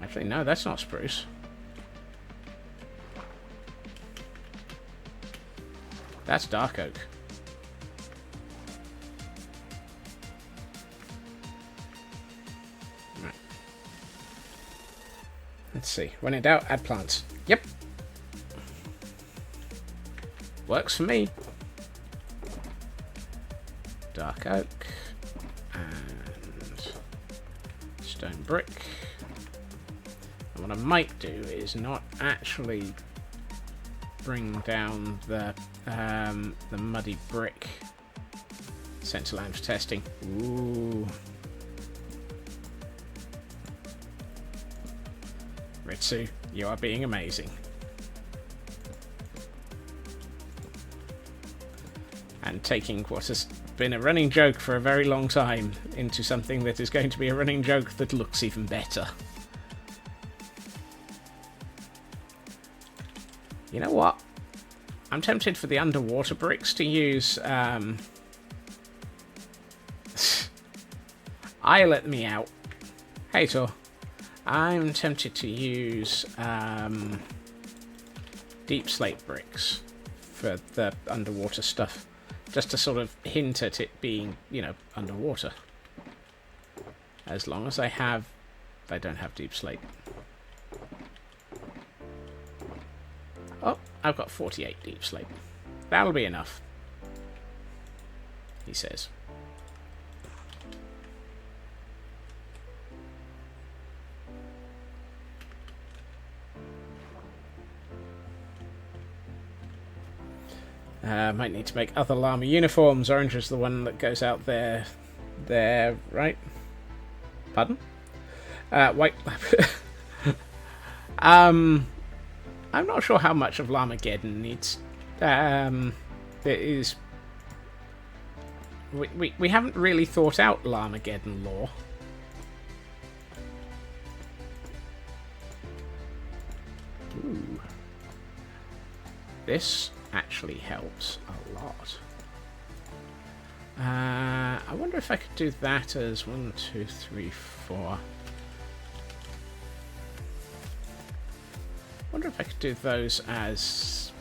Actually, no, that's not spruce. That's dark oak. Right. Let's see. When in doubt, add plants. Yep. Works for me. Dark oak. And stone brick. And what I might do is not actually bring down the muddy brick center line for testing. Ooh. Ritsu, you are being amazing. And taking what has been a running joke for a very long time into something that is going to be a running joke that looks even better. You know what? I'm tempted for the underwater bricks to use... I let me out. Hey, Tor. I'm tempted to use deep slate bricks for the underwater stuff. Just to sort of hint at it being, you know, underwater. As long as I don't have deep slate. Oh, I've got 48 deep slate. That'll be enough, he says. Might need to make other llama uniforms. Orange is the one that goes out there. There, right? Pardon? White. I'm not sure how much of Llamageddon needs. It is. We haven't really thought out Llamageddon lore. Ooh. This actually helps a lot. I wonder if I could do that as 1, 2, 3, 4. Wonder if I could do those as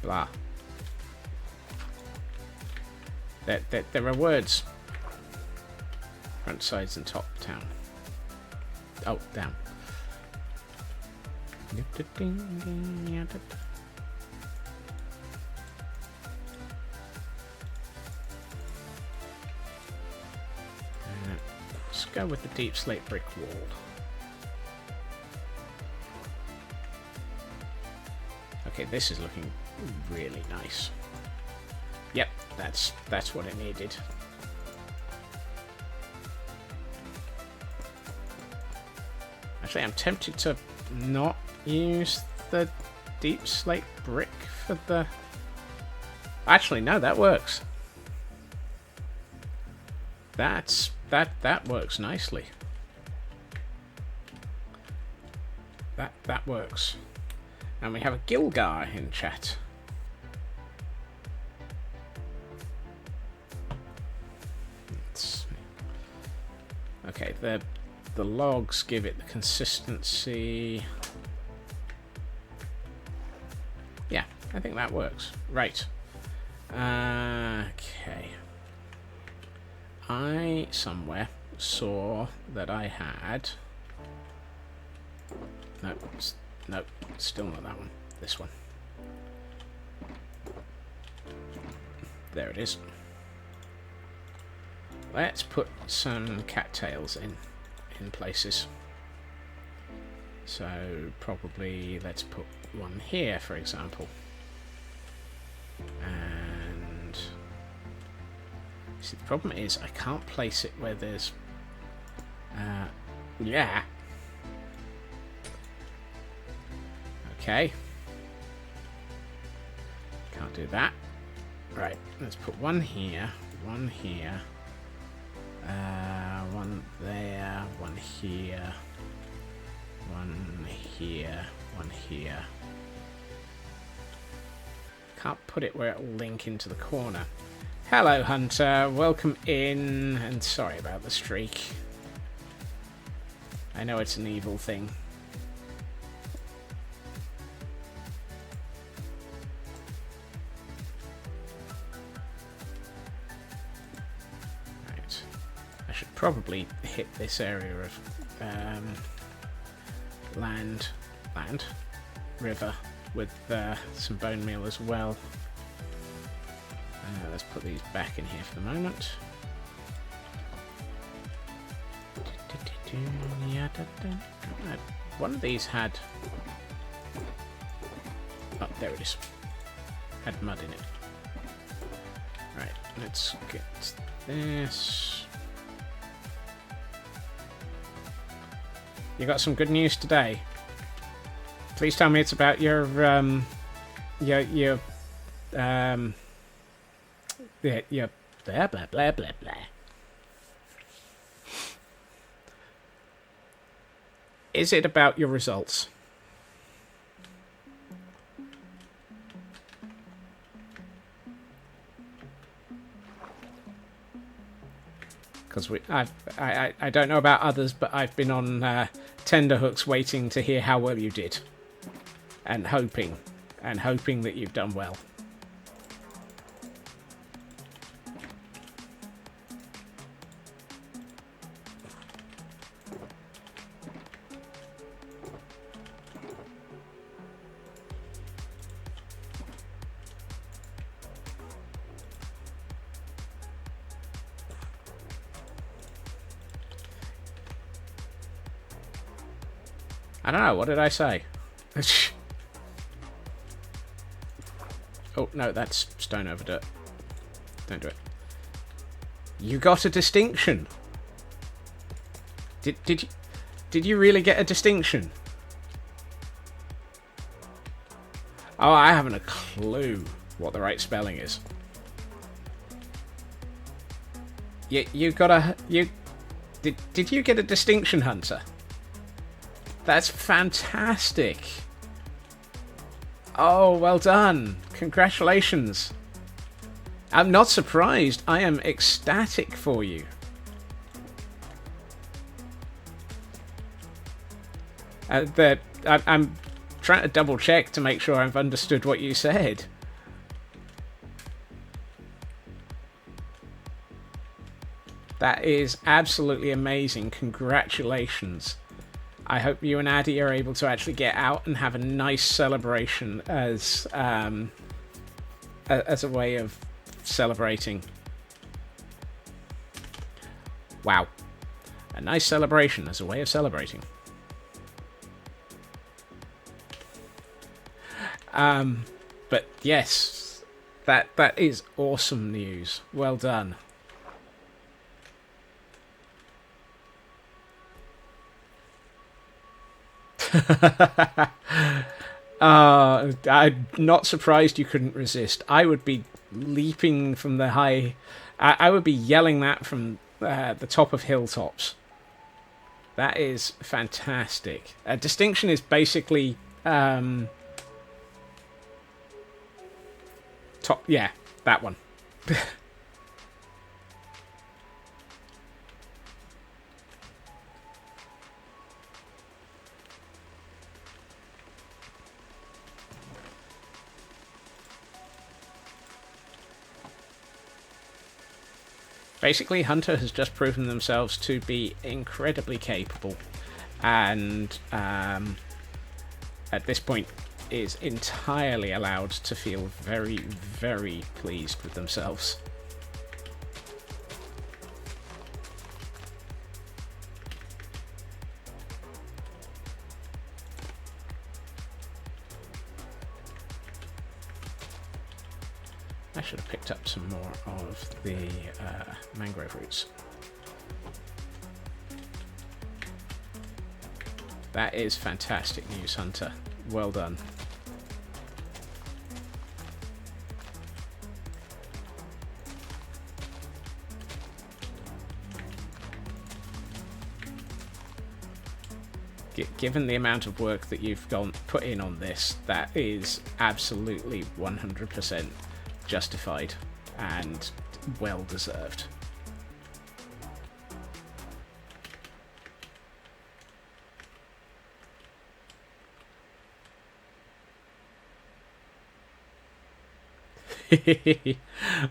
blah. There are words. Front, sides, and top down. Oh, down. Let's go with the deep slate brick wall. Okay, this is looking really nice. Yep, that's what it needed. Actually, I'm tempted to not use the deep slate brick for the... Actually, no, that works. That works nicely. That works. And we have a Gilgar in chat. Okay, the logs give it the consistency. Yeah, I think that works. Right. Okay. I somewhere saw that I had... Nope, still not that one. This one. There it is. Let's put some cattails in places. So probably let's put one here, for example. And see, the problem is I can't place it where there's yeah. Okay. Can't do that. Right, let's put one here, one here. One there, one here, one here, one here. Can't put it where it will link into the corner. Hello, Hunter. Welcome in, and sorry about the streak. I know it's an evil thing. Probably hit this area of river with some bone meal as well. Let's put these back in here for the moment. One of these had... Oh, there it is. Had mud in it. Right, let's get this. You got some good news today. Please tell me it's about your blah blah blah blah blah. Is it about your results? Because I don't know about others, but I've been on tenterhooks waiting to hear how well you did, and hoping that you've done well. I don't know, what did I say? Oh, no, that's stone over dirt. Don't do it. You got a distinction. Did you really get a distinction? Oh, I haven't a clue what the right spelling is. You got a... Did you get a distinction, Hunter? That's fantastic. Oh, well done. Congratulations. I'm not surprised. I am ecstatic for you. I'm trying to double check to make sure I've understood what you said. That is absolutely amazing. Congratulations. I hope you and Addy are able to actually get out and have a nice celebration as a way of celebrating. Wow. A nice celebration as a way of celebrating. But yes, that is awesome news. Well done. I'm not surprised you couldn't resist. I would be leaping from the high... I would be yelling that from the top of hilltops. That is fantastic. Distinction is basically... top... Yeah, that one. Basically, Hunter has just proven themselves to be incredibly capable, and at this point is entirely allowed to feel very, very pleased with themselves. I should have picked up some more of the mangrove roots. That is fantastic news, Hunter. Well done. Given the amount of work that you've put in on this, that is absolutely 100% justified and well deserved.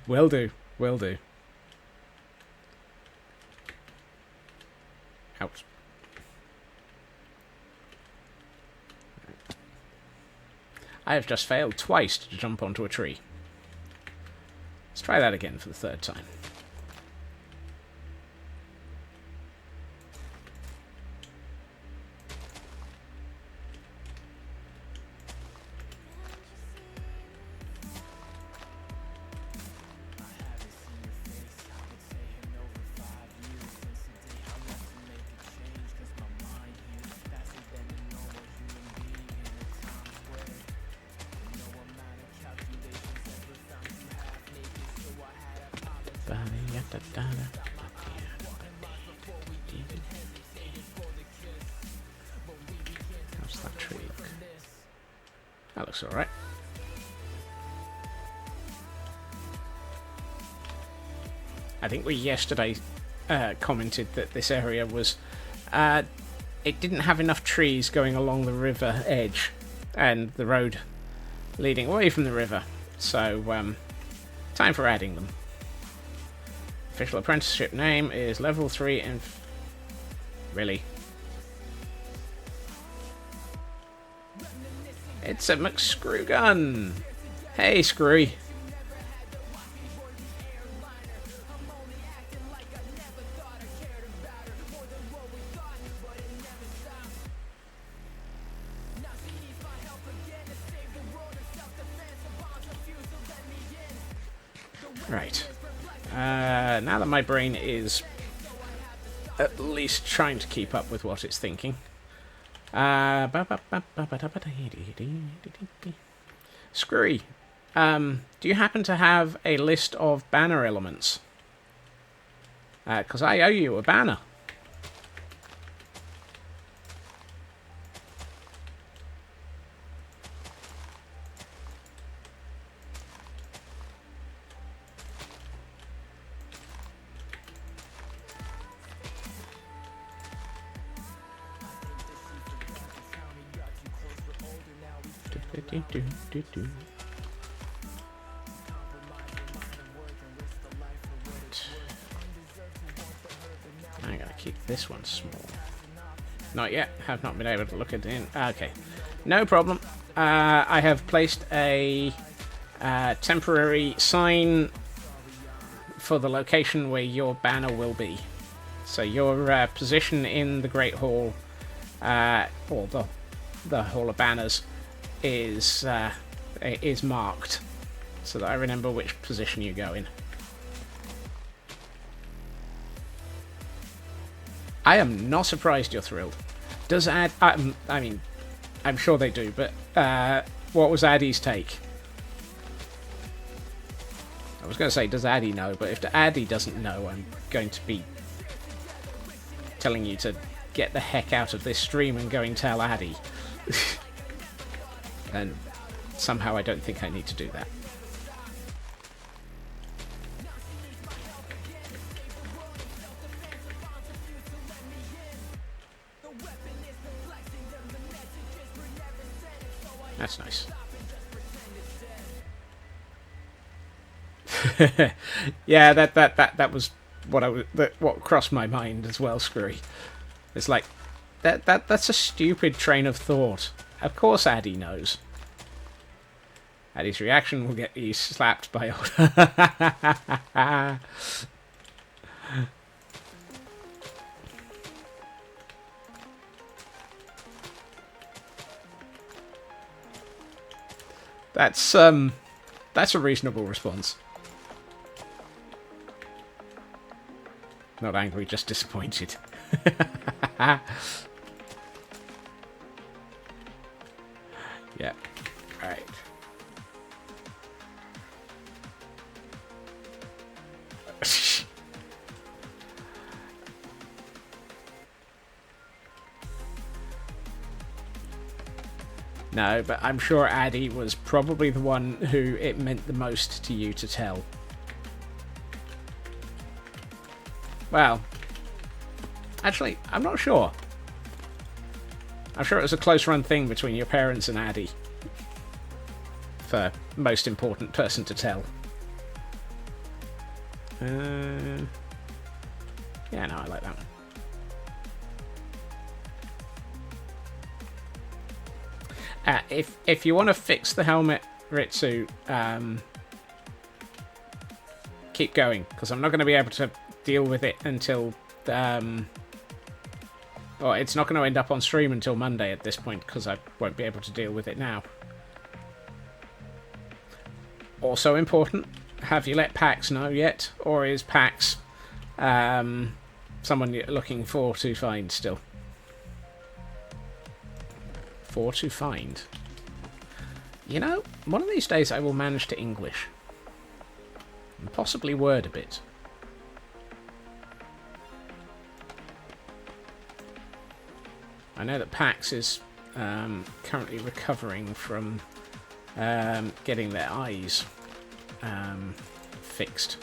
Will do, will do. Ouch. I have just failed twice to jump onto a tree. Let's try that again for the third time. How's that tree look? That looks alright. I think we yesterday commented that this area was... it didn't have enough trees going along the river edge and the road leading away from the river. So, time for adding them. Official apprenticeship name is level 3 and... Really? It's a McScrew gun! Hey, Screwy! Right. Now that my brain is at least trying to keep up with what it's thinking. Screwy, do you happen to have a list of banner elements? Because I owe you a banner. I'm gonna keep this one small. Not yet. Have not been able to look at it. Okay, no problem. I have placed a temporary sign for the location where your banner will be. So your position in the Great Hall, or the Hall of Banners, is marked, so that I remember which position you go in. I am not surprised you're thrilled. Does I mean, I'm sure they do, but what was Addy's take? I was going to say, does Addy know? But if Addy doesn't know, I'm going to be telling you to get the heck out of this stream and go and tell Addy. And somehow I don't think I need to do that. That's nice. Yeah, that was what crossed my mind as well, Screwy. It's like that's a stupid train of thought. Of course Addy knows. Addy's reaction will get you slapped by old... That's a reasonable response. Not angry, just disappointed. Yeah. Alright. No, but I'm sure Addy was probably the one who it meant the most to you to tell. Well, actually, I'm not sure. I'm sure it was a close run thing between your parents and Addy. For most important person to tell. Yeah, no, I like that one. if you want to fix the helmet, Ritsu, keep going, because I'm not going to be able to deal with it until... Well, it's not going to end up on stream until Monday at this point, because I won't be able to deal with it now. Also important, have you let Pax know yet? Or is Pax someone you're looking for to find still? For to find. You know, one of these days I will manage to English. And possibly word a bit. I know that Pax is currently recovering from getting their eyes fixed.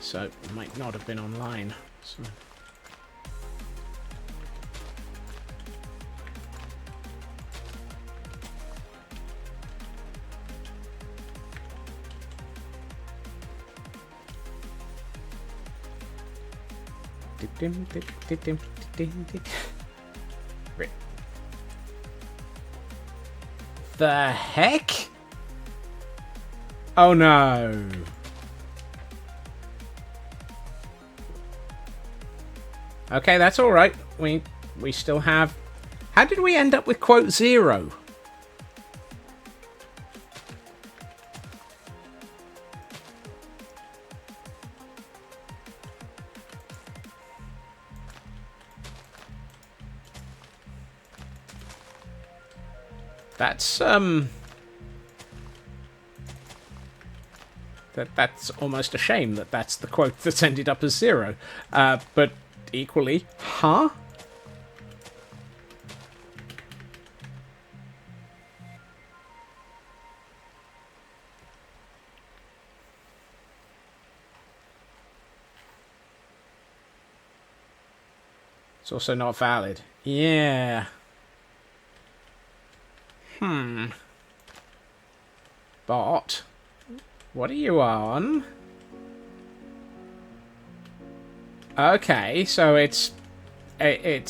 So, it might not have been online. So. The heck? Oh no. Okay, that's alright. We still have... How did we end up with quote 0? That's almost a shame that that's the quote that's ended up as 0. But equally, huh? It's also not valid. Yeah. Bot, what are you on? Okay, so it's a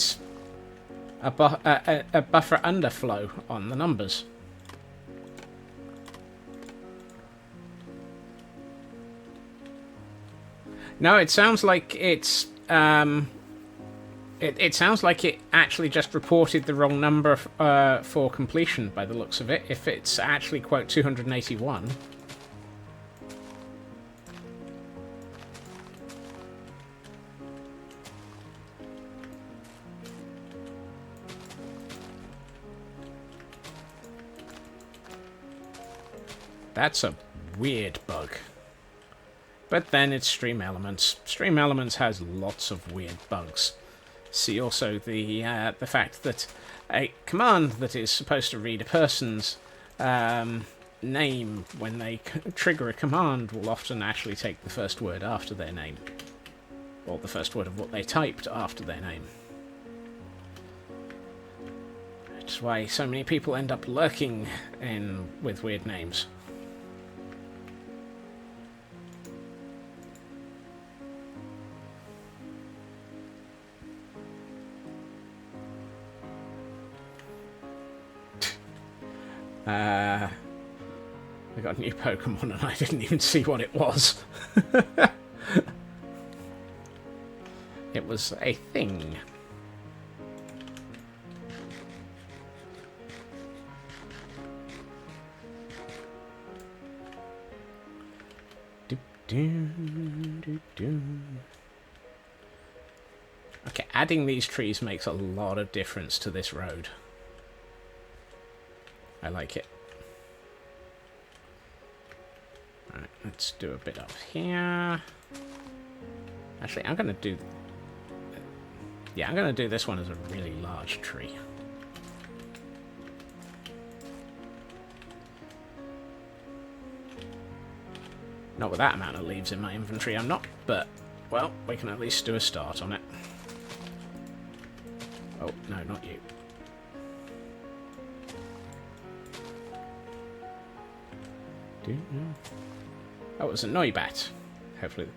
buffer underflow on the numbers. No, it sounds like it's It sounds like it actually just reported the wrong number for completion by the looks of it, if it's actually quote 281. That's a weird bug. But then it's Stream Elements. Stream Elements has lots of weird bugs. See also the fact that a command that is supposed to read a person's name when they trigger a command will often actually take the first word after their name. Or the first word of what they typed after their name. That's why so many people end up lurking with weird names. We got a new Pokemon and I didn't even see what it was. It was a thing. Okay, adding these trees makes a lot of difference to this road. I like it. Alright, let's do a bit up here. Actually, I'm going to do... Yeah, I'm going to do this one as a really large tree. Not with that amount of leaves in my inventory, I'm not, but, well, we can at least do a start on it. Oh, no, not you. Oh, it was a Noibat. Hopefully.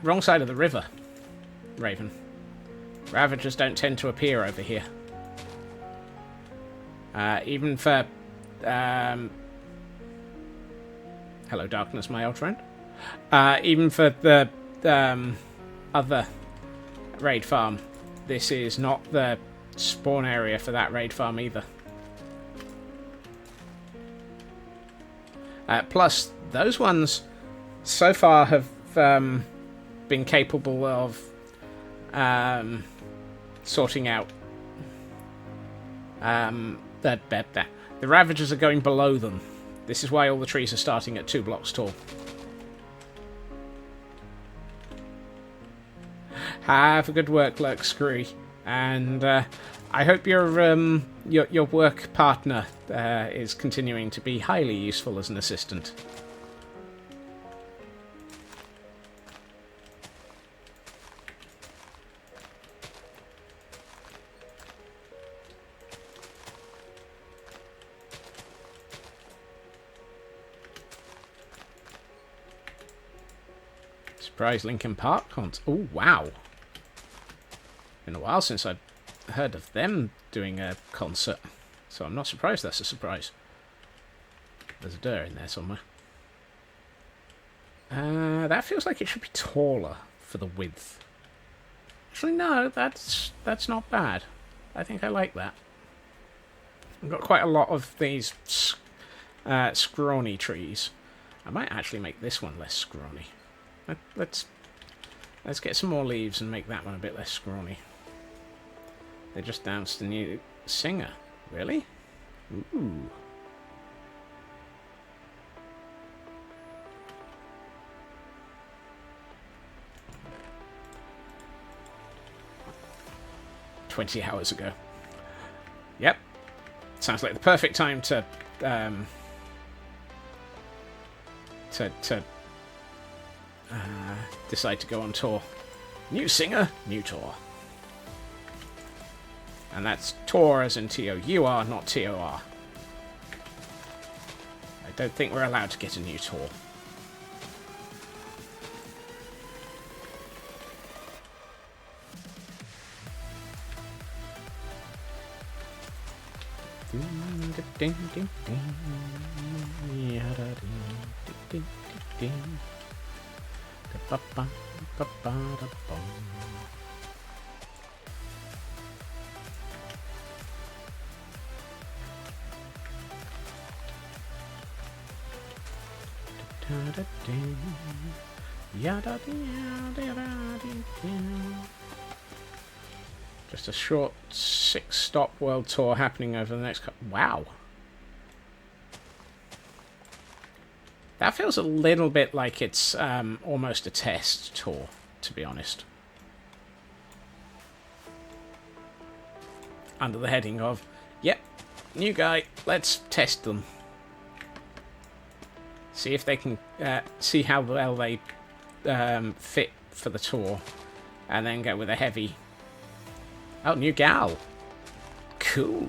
Wrong side of the river, Raven. Ravagers don't tend to appear over here. Even for... hello, darkness, my old friend. Even for the other raid farm, this is not the spawn area for that raid farm either. Plus, those ones so far have been capable of sorting out the Ravagers are going below them. This is why all the trees are starting at 2 blocks tall. Have a good work, Lurk Screwy, and I hope your work partner is continuing to be highly useful as an assistant. Surprise Linkin Park concert. Oh, wow. Been a while since I'd heard of them doing a concert, so I'm not surprised that's a surprise. There's a door in there somewhere. That feels like it should be taller for the width. Actually, no, that's not bad. I think I like that. I've got quite a lot of these scrawny trees. I might actually make this one less scrawny. Let's get some more leaves and make that one a bit less scrawny. They just announced a new singer. Really? Ooh. "20 hours ago." Yep. Sounds like the perfect time to decide to go on tour. New singer, new tour. And that's tour as in T-O-U-R, not T-O-R. I don't think we're allowed to get a new tour. Just a short 6-stop world tour happening over the next couple... Wow. That feels a little bit like it's almost a test tour, to be honest. Under the heading of, yep, new guy, let's test them. See if they can, see how well they fit for the tour. And then go with a heavy... Oh, new gal. Cool.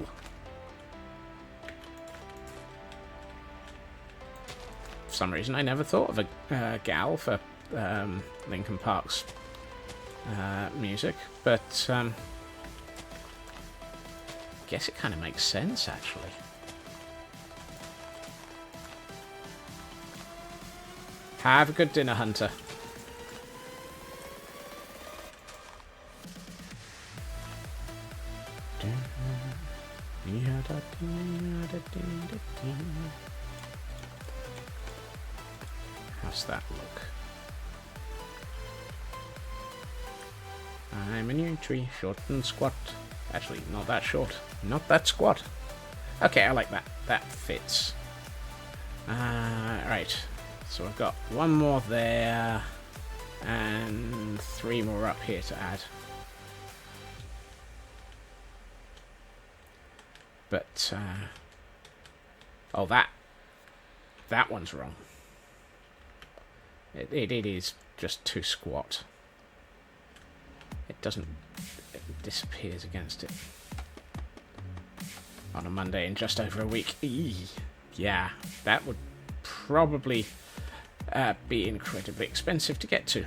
For some reason, I never thought of a gal for Linkin Park's music, but guess it kind of makes sense, actually. Have a good dinner, Hunter. How's that look? I'm a new tree, short and squat. Actually, not that short. Not that squat. Okay, I like that. That fits. Right. So I've got one more there. And 3 more up here to add. But, oh, that one's wrong. It is just too squat. It doesn't... It disappears against it. On a Monday in just over a week. Eee. Yeah, that would probably be incredibly expensive to get to.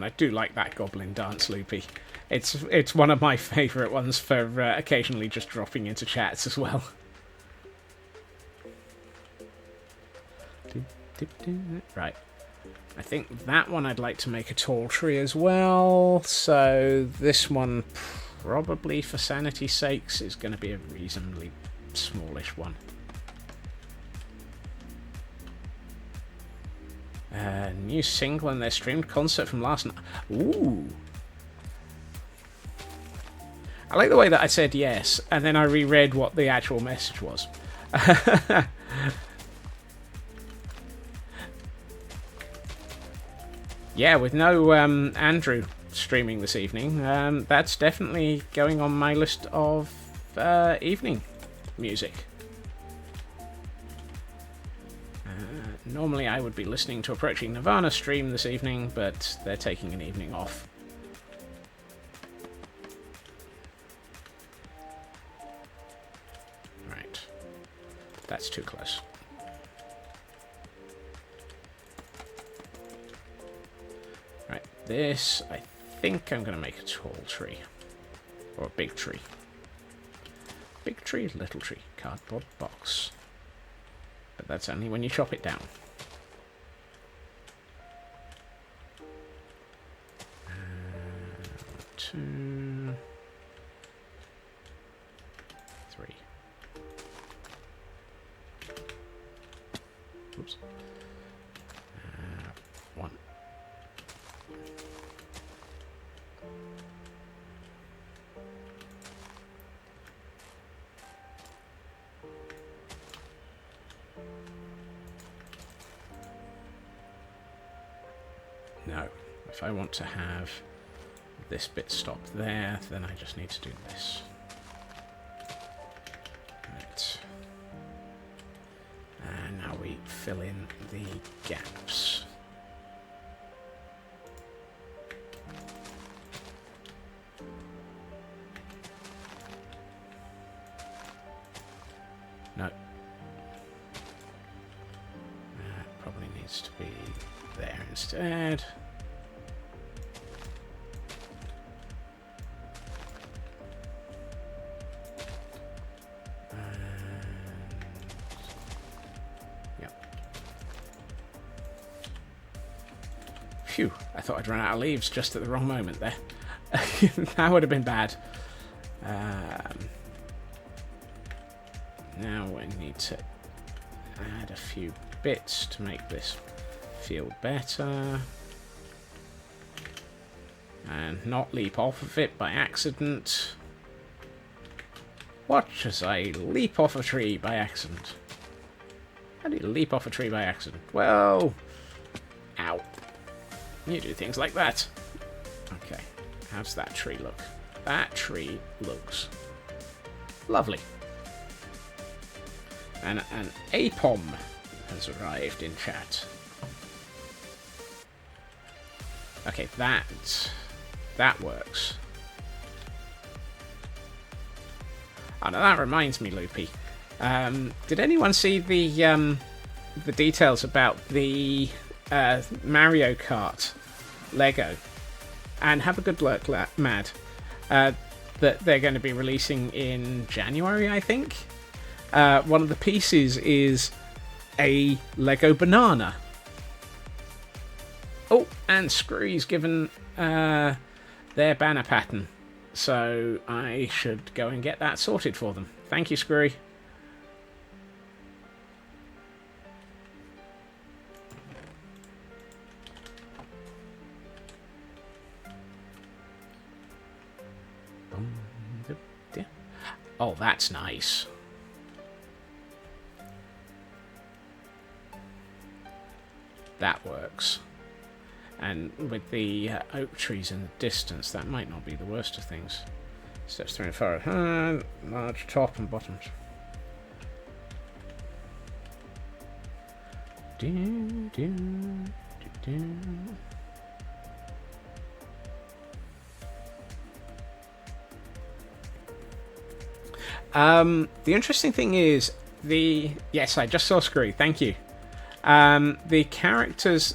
And I do like that goblin dance, Loopy. It's one of my favourite ones for occasionally just dropping into chats as well. Right. I think that one I'd like to make a tall tree as well. So this one, probably for sanity's sakes, is going to be a reasonably smallish one. New single and their streamed concert from last night. Ooh. I like the way that I said yes, and then I reread what the actual message was. Yeah, with no Andrew streaming this evening, that's definitely going on my list of evening music. Normally I would be listening to Approaching Nirvana stream this evening, but they're taking an evening off. Right. That's too close. Right, this, I think I'm going to make a tall tree. Or a big tree. Big tree, little tree. Cardboard box. But that's only when you chop it down. Two, three. Oops. One. No. If I want to have this bit stop there, then I just need to do this. Right. And now we fill in the gaps. No. That probably needs to be there instead. Phew, I thought I'd run out of leaves just at the wrong moment there. That would have been bad. Now we need to add a few bits to make this feel better. And not leap off of it by accident. Watch as I leap off a tree by accident. How do you leap off a tree by accident? Well, ow. You do things like that. Okay, how's that tree look? That tree looks lovely. And an APOM has arrived in chat. Okay, that works. Oh, now that reminds me, Loopy. Did anyone see the details about the Mario Kart Lego? And have a good look, Mad. That they're going to be releasing in January, I think. One of the pieces is a Lego banana. Oh, and Screwy's given their banner pattern. So I should go and get that sorted for them. Thank you, Screwy. Oh, that's nice. That works. And with the oak trees in the distance, that might not be the worst of things. Steps 3 and 4. Large top and bottoms. The interesting thing is yes, I just saw Screw. Thank you. The characters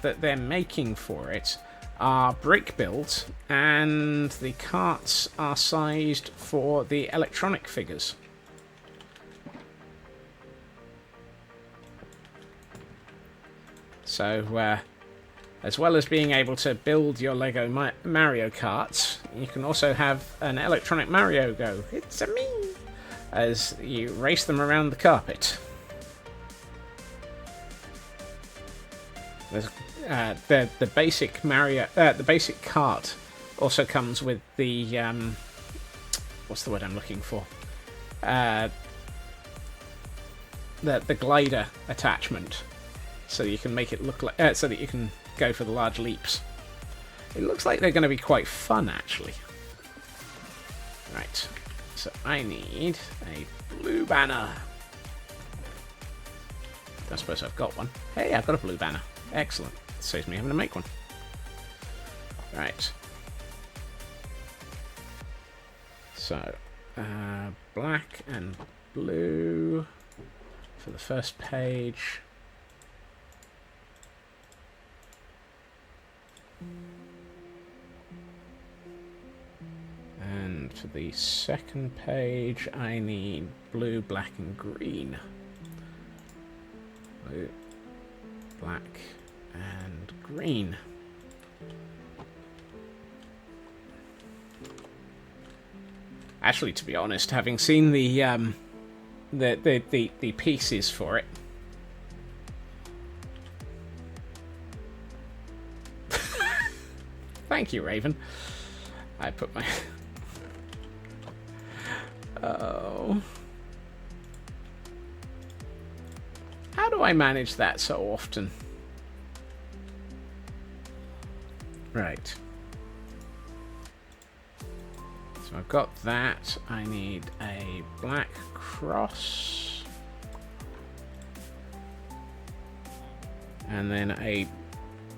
that they're making for it are brick built, and the carts are sized for the electronic figures. So, as well as being able to build your Lego Mario Karts, you can also have an electronic Mario go, "It's a me!" as you race them around the carpet. There's, the basic the basic cart also comes with the what's the word I'm looking for? The glider attachment, so you can make it look like so that you can go for the large leaps. It looks like they're going to be quite fun, actually. Right, so I need a blue banner. Don't suppose I've got one. Hey, I've got a blue banner. Excellent. Saves me having to make one. Right. So, black and blue for the first page. And for the second page, I need blue, black, and green. Blue, black, and green. Actually, to be honest, having seen the pieces for it, thank you, Raven. I put my oh. How do I manage that so often? Right. So I've got that. I need a black cross. And then a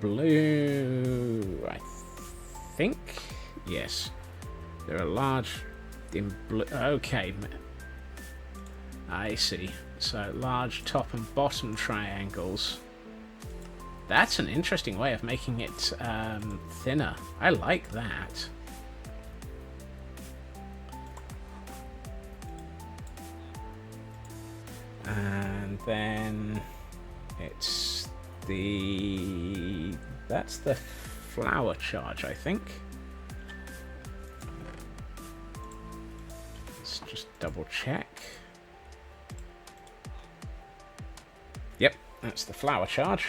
blue, I think. Yes. There are large in blue. Okay. I see. So large top and bottom triangles. That's an interesting way of making it thinner. I like that. And then it's that's the flower charge, I think. Let's just double check. Yep, that's the flower charge.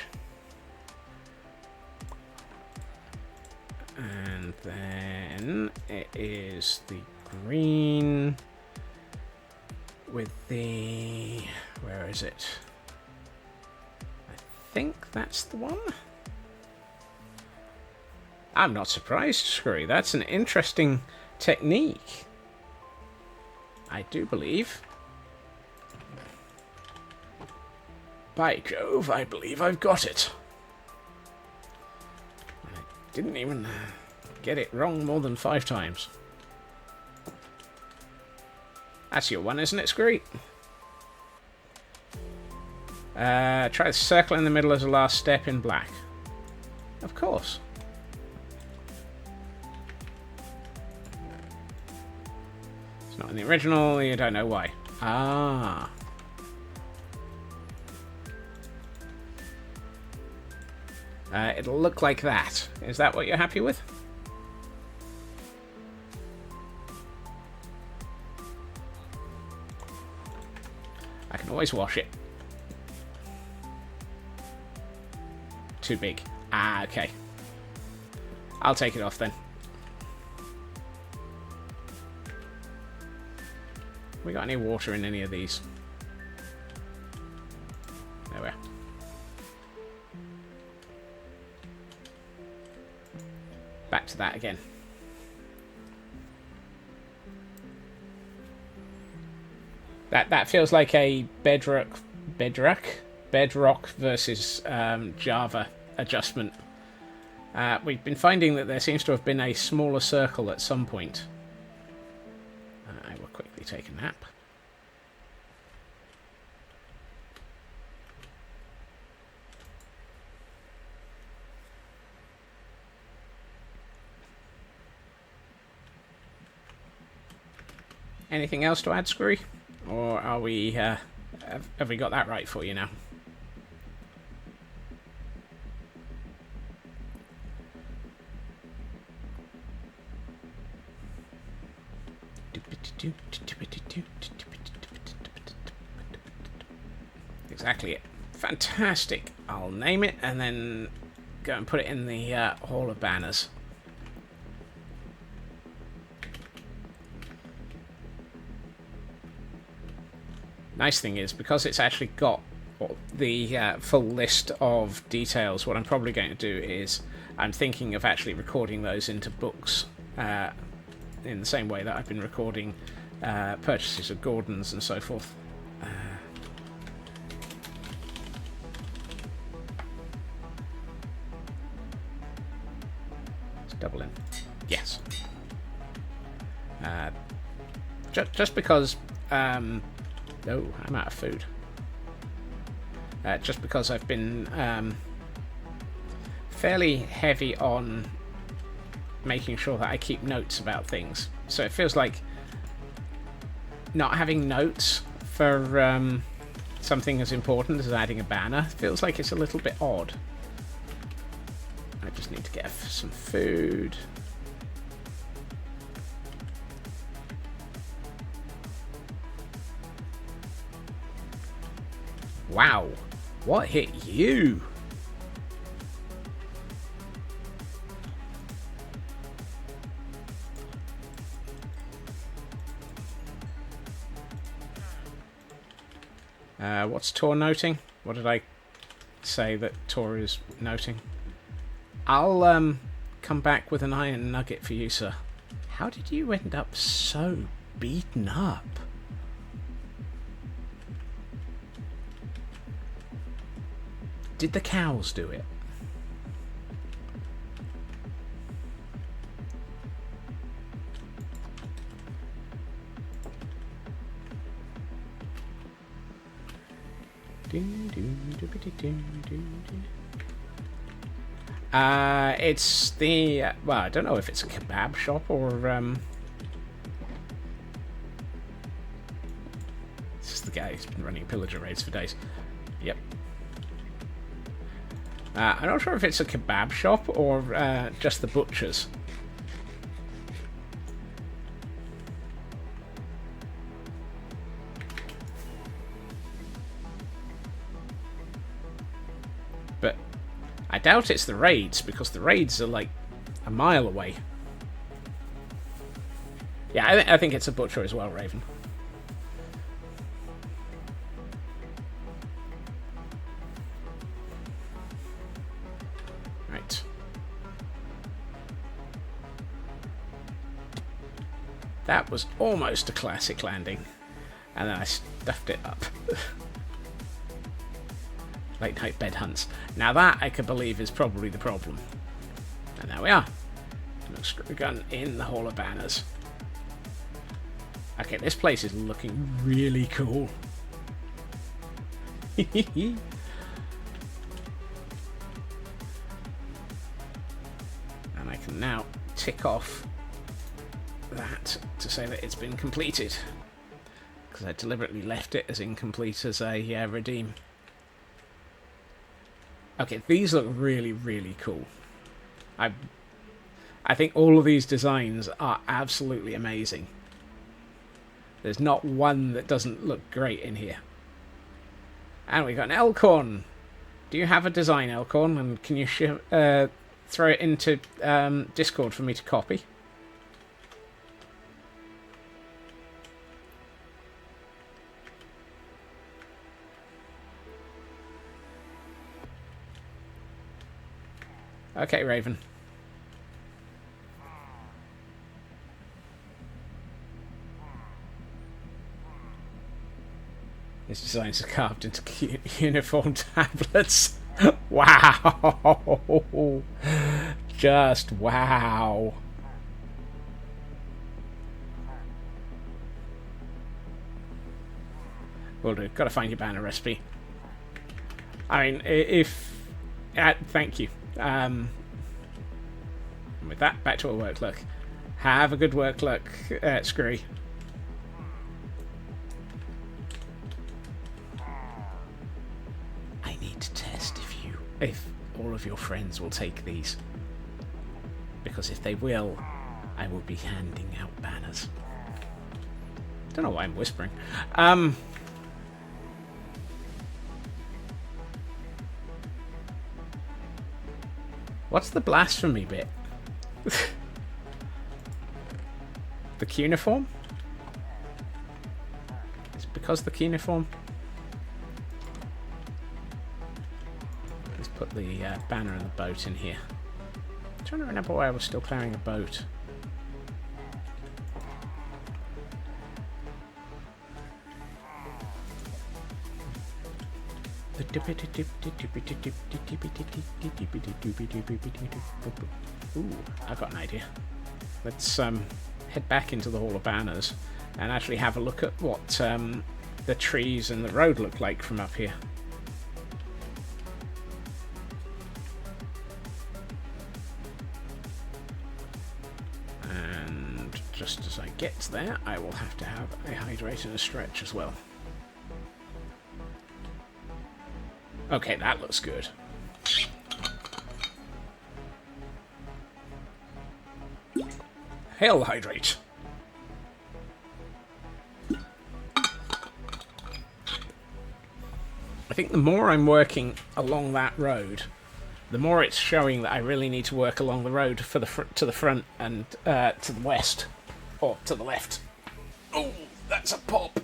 And then it is the green with the... where is it? I think that's the one. I'm not surprised, Scurry. That's an interesting technique. I do believe. By Jove, I believe I've got it. I didn't even get it wrong more than 5 times. That's your one, isn't it, Scurry? Try the circle in the middle as a last step in black. Of course. It's not in the original, you don't know why. Ah. It'll look like that. Is that what you're happy with? I can always wash it. Too big. Ah, okay. I'll take it off then. We got any water in any of these? There we are. Back to that again. That feels like a bedrock versus Java adjustment. We've been finding that there seems to have been a smaller circle at some point. I will quickly take a nap. Anything else to add, Screwy? Or are we, have we got that right for you now? Exactly it. Fantastic. I'll name it and then go and put it in the Hall of Banners. Nice thing is, because it's actually got the full list of details, what I'm probably going to do is I'm thinking of actually recording those into books in the same way that I've been recording purchases of Gordon's and so forth. Let's double in. Yes. Just because... Oh, I'm out of food. Just because I've been fairly heavy on making sure that I keep notes about things. So it feels like not having notes for something as important as adding a banner feels like it's a little bit odd. I just need to get some food. Wow, what hit you? What's Tor noting? What did I say that Tor is noting? I'll come back with an iron nugget for you, sir. How did you end up so beaten up? Did the cows do it? It's the well, I don't know if it's a kebab shop or this is the guy who's been running pillager raids for days. Yep. I'm not sure if it's a kebab shop or just the butcher's. But I doubt it's the raids, because the raids are like a mile away. Yeah, I think it's a butcher as well, Raven. Right. That was almost a classic landing, and then I stuffed it up. Late night bed hunts. Now that I can believe is probably the problem. And there we are. Screw gun in the Hall of Banners. Okay, this place is looking really cool. And I can now tick off that to say that it's been completed, because I deliberately left it as incomplete as a redeem. Okay, these look really, really cool. I think all of these designs are absolutely amazing. There's not one that doesn't look great in here. And we got an Elkhorn. Do you have a design, Elkhorn? And can you throw it into Discord for me to copy? Okay, Raven. His designs are carved into uniform tablets. Wow! Just wow. Will do. Gotta find your banner recipe. I mean, if... thank you. With that, back to a work look. Have a good work look, Screwy. if all of your friends will take these. Because if they will, I will be handing out banners. Don't know why I'm whispering. What's the blasphemy bit? The cuneiform? It's because the cuneiform? Let's put the banner and the boat in here. I'm trying to remember why I was still carrying a boat. Ooh, I've got an idea. Let's head back into the Hall of Banners and actually have a look at what the trees and the road look like from up here. And just as I get there, I will have to have a hydrate and a stretch as well. Okay, that looks good. Hail hydrate. I think the more I'm working along that road, the more it's showing that I really need to work along the road for the to the front and to the west or to the left. Oh, that's a pop.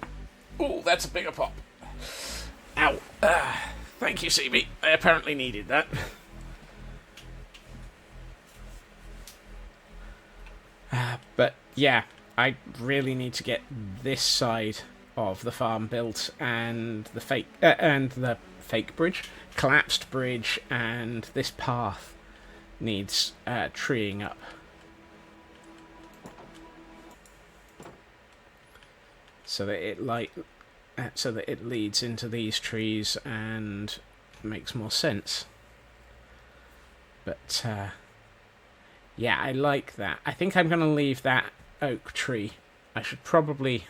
Oh, that's a bigger pop. Ow. Thank you, CB. I apparently needed that. But yeah, I really need to get this side of the farm built and the fake bridge, collapsed bridge, and this path needs treeing up. So that it leads into these trees and makes more sense. But yeah, I like that. I think I'm going to leave that oak tree. I should probably...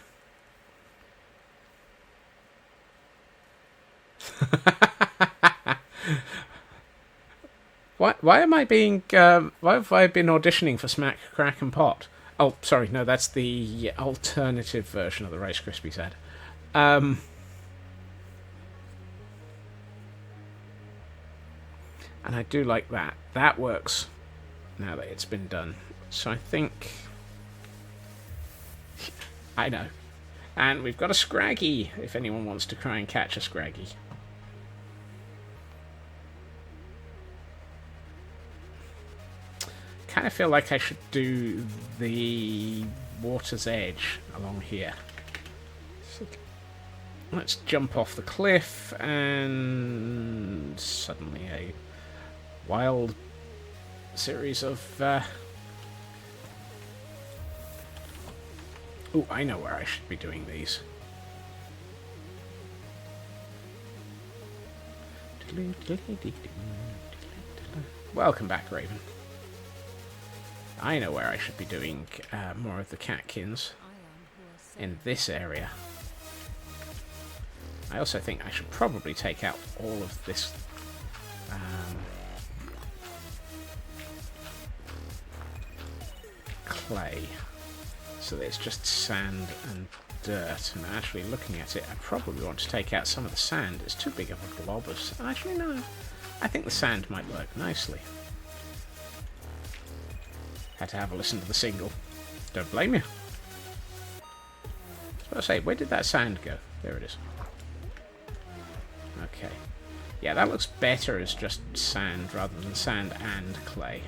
Why am I being... why have I been auditioning for Smack, Crack and Pot? Oh, sorry, no, that's the alternative version of the Rice Krispies ad. And I do like that. That works now that it's been done. So I think... I know. And we've got a Scraggy, if anyone wants to try and catch a Scraggy. Kind of feel like I should do the water's edge along here. So let's jump off the cliff and suddenly a wild series of... Oh, I know where I should be doing these. Welcome back, Raven. I know where I should be doing more of the catkins in this area. I also think I should probably take out all of this clay so that it's just sand and dirt. And actually looking at it, I probably want to take out some of the sand. It's too big of a blob of... Actually, no. I think the sand might work nicely. Had to have a listen to the single. Don't blame you. I was about to say, where did that sand go? There it is. Okay. Yeah, that looks better as just sand rather than sand and clay.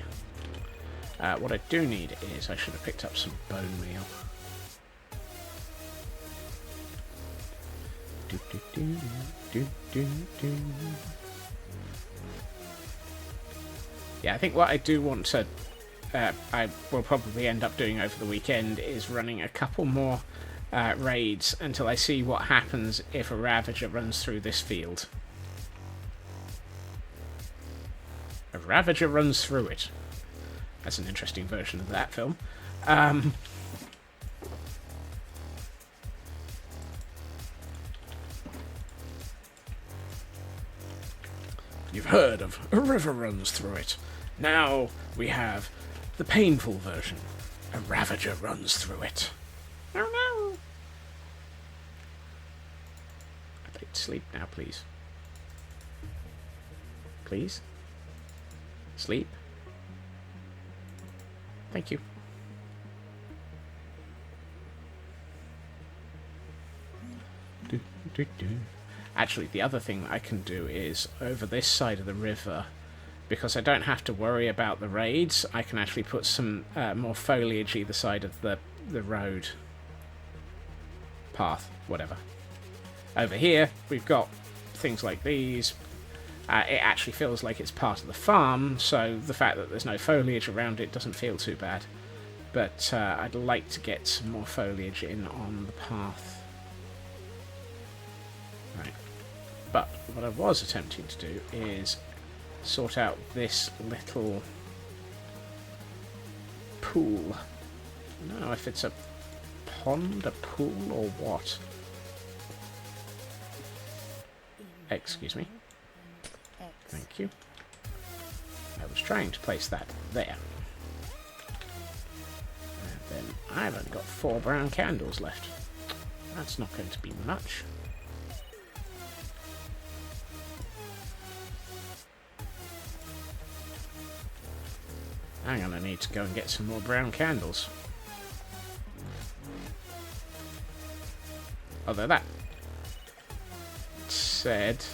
What I do need is I should have picked up some bone meal. Yeah, I think what I do want to... I will probably end up doing over the weekend is running a couple more raids until I see what happens if a Ravager runs through this field. A Ravager runs through it. That's an interesting version of that film. we've heard of a river runs through it. Now we have the painful version. A ravager runs through it. Oh no! I'd like to sleep now, please. Please? Sleep? Thank you. Actually, the other thing I can do is over this side of the river, because I don't have to worry about the raids, I can actually put some more foliage either side of the road. Path, whatever. Over here, we've got things like these. It actually feels like it's part of the farm, so the fact that there's no foliage around it doesn't feel too bad. But I'd like to get some more foliage in on the path. Right. But what I was attempting to do is sort out this little pool. I don't know if it's a pond, a pool, or what. Excuse me. Thank you. I was trying to place that there. And then I've only got 4 brown candles left. That's not going to be much. I'm going to need to go and get some more brown candles. Although that said,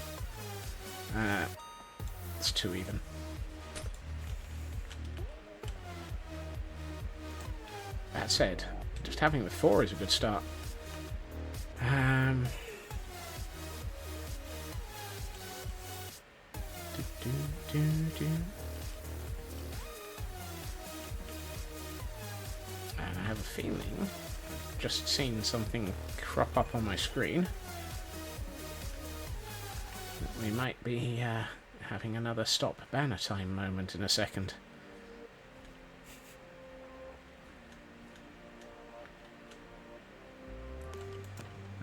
it's 2 even. That said, just having the 4 is a good start. And I have a feeling I've just seen something crop up on my screen. We might be having another stop banner time moment in a second.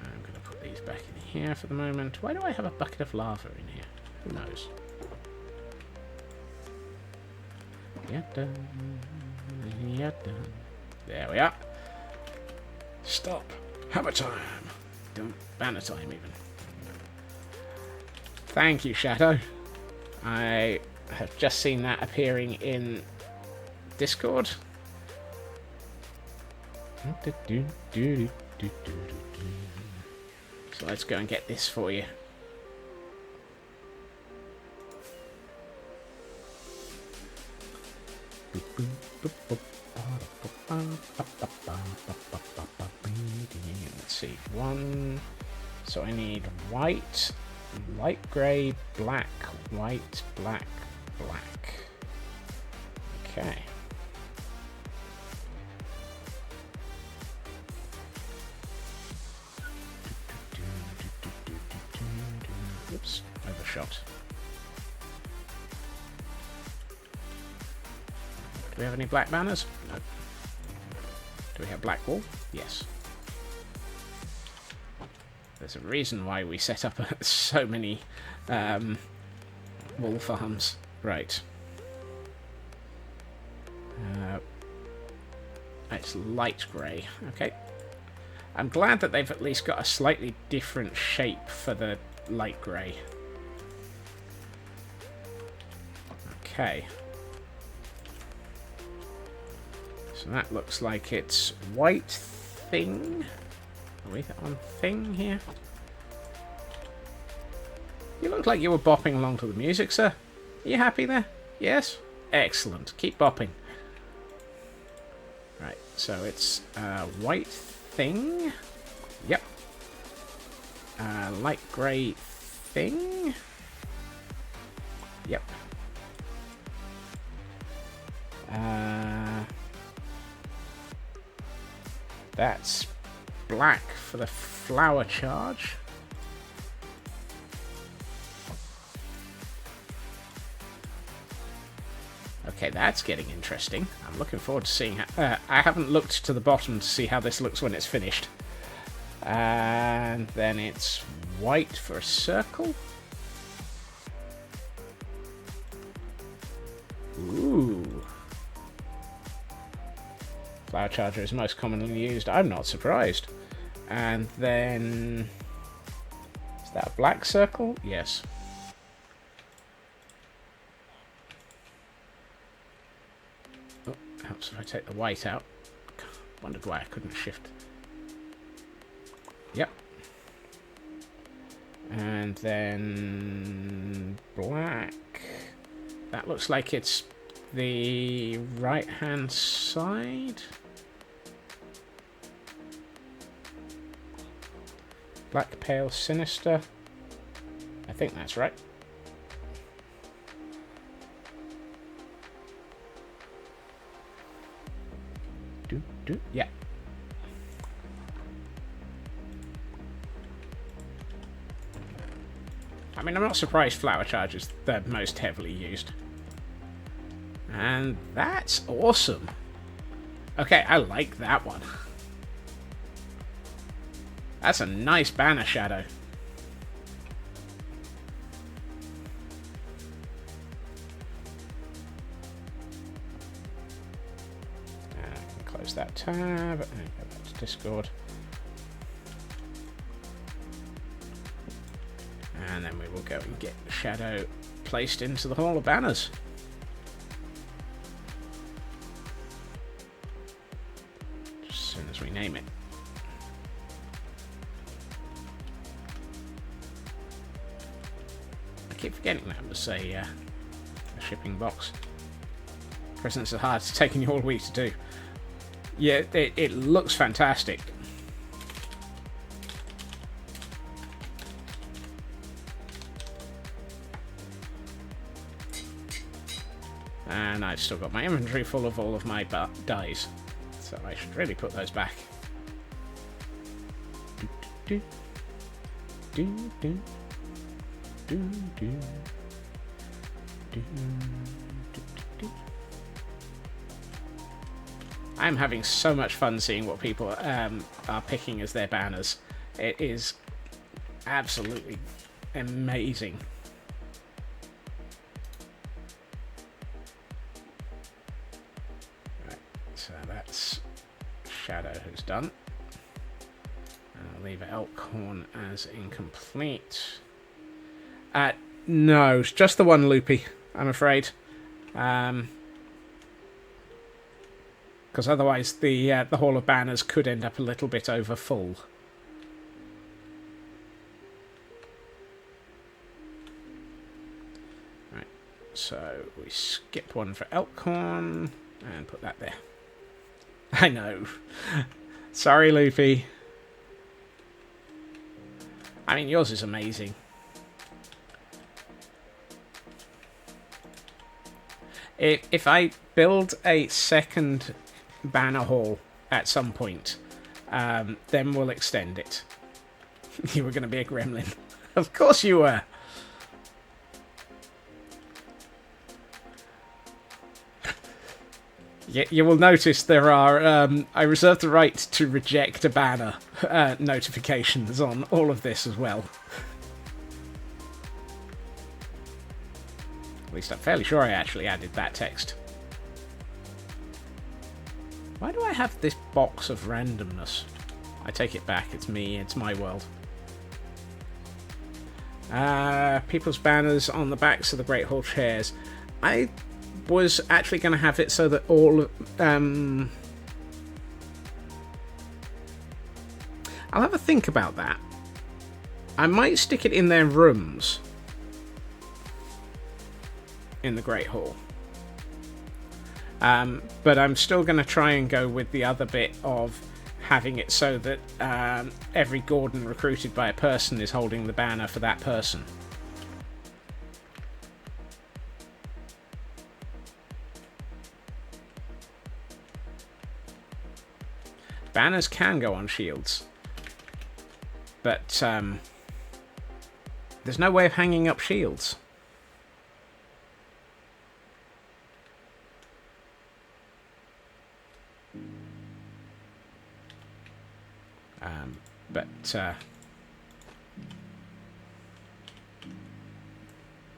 I'm going to put these back in here for the moment. Why do I have a bucket of lava in here? Who knows? There we are. Stop. Hammer time. Don't banner time even. Thank you, Shadow. I have just seen that appearing in Discord. So let's go and get this for you. Let's see. 1. So I need white, light grey, black, white, black, black. Okay. Oops, overshot. Do we have any black banners? No. Do we have black wool? Yes. There's a reason why we set up so many wool farms. Right. It's light grey. Okay. I'm glad that they've at least got a slightly different shape for the light grey. Okay. So that looks like it's white thing. Are we on thing here? You look like you were bopping along to the music, sir. Are you happy there? Yes? Excellent. Keep bopping. Right, so it's white thing. Yep. Light grey thing. Yep. That's black for the flower charge. Okay, that's getting interesting. I'm looking forward to seeing how... I haven't looked to the bottom to see how this looks when it's finished. And then it's white for a circle. Ooh. Flower charger is most commonly used. I'm not surprised. And then... Is that a black circle? Yes. Oh, helps if I take the white out. Wondered why I couldn't shift. Yep. And then... black. That looks like it's the right-hand side. Black, pale, sinister. I think that's right. Yeah. I mean, I'm not surprised flower charger's the most heavily used. And that's awesome. Okay, I like that one. That's a nice banner shadow. I can close that tab and go back to Discord. And then we will go and get the shadow placed into the Hall of Banners. Just as soon as we name it. I keep forgetting that was a shipping box. Presents are hard. It's taking you all week to do. Yeah, it looks fantastic. And I've still got my inventory full of all of my dies. So I should really put those back. I'm having so much fun seeing what people are picking as their banners. It is absolutely amazing. Right, so that's Shadow who's done. And I'll leave Elkhorn as incomplete. No, it's just the one loopy, I'm afraid. Because otherwise the Hall of Banners could end up a little bit over full. Right, so we skip one for Elkhorn and put that there. I know. Sorry, Loopy. I mean, yours is amazing. If I build a second banner hall at some point, then we'll extend it. You were going to be a gremlin. Of course you were. You will notice there are... I reserve the right to reject a banner notifications on all of this as well. At least I'm fairly sure I actually added that text. Why do I have this box of randomness? I take it back. It's me. It's my world. People's banners on the backs of the Great Hall chairs. I was actually going to have it so that all... I'll have a think about that. I might stick it in their rooms. In the Great Hall. But I'm still going to try and go with the other bit of having it so that every Gordon recruited by a person is holding the banner for that person. Banners can go on shields. But there's no way of hanging up shields.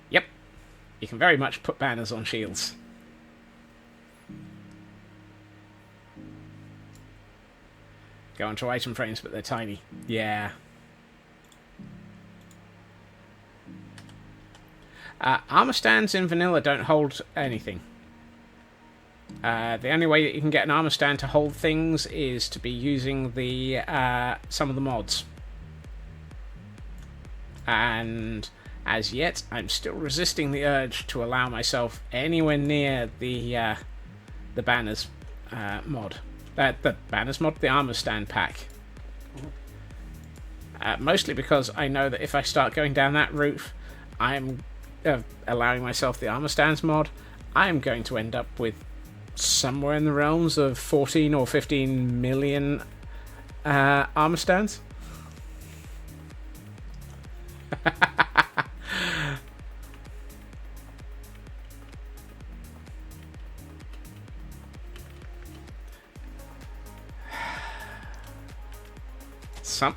Yep, you can very much put banners on shields. Go onto item frames, but they're tiny. Yeah. Armor stands in vanilla don't hold anything. The only way that you can get an armor stand to hold things is to be using the some of the mods. And as yet, I'm still resisting the urge to allow myself anywhere near the banners mod. The banners mod, the armor stand pack. Mostly because I know that if I start going down that route, I'm allowing myself the armor stands mod, I'm going to end up with somewhere in the realms of 14 or 15 million armor stands.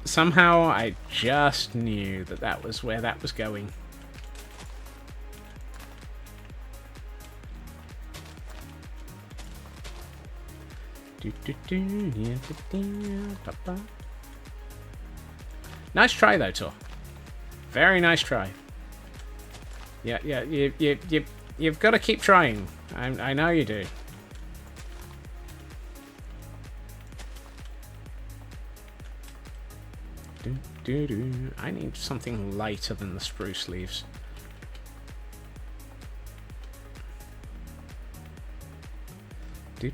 Somehow I just knew that that was where that was going. Nice try though, Tor. Very nice try. Yeah, you've got to keep trying. I know you do. I need something lighter than the spruce leaves. You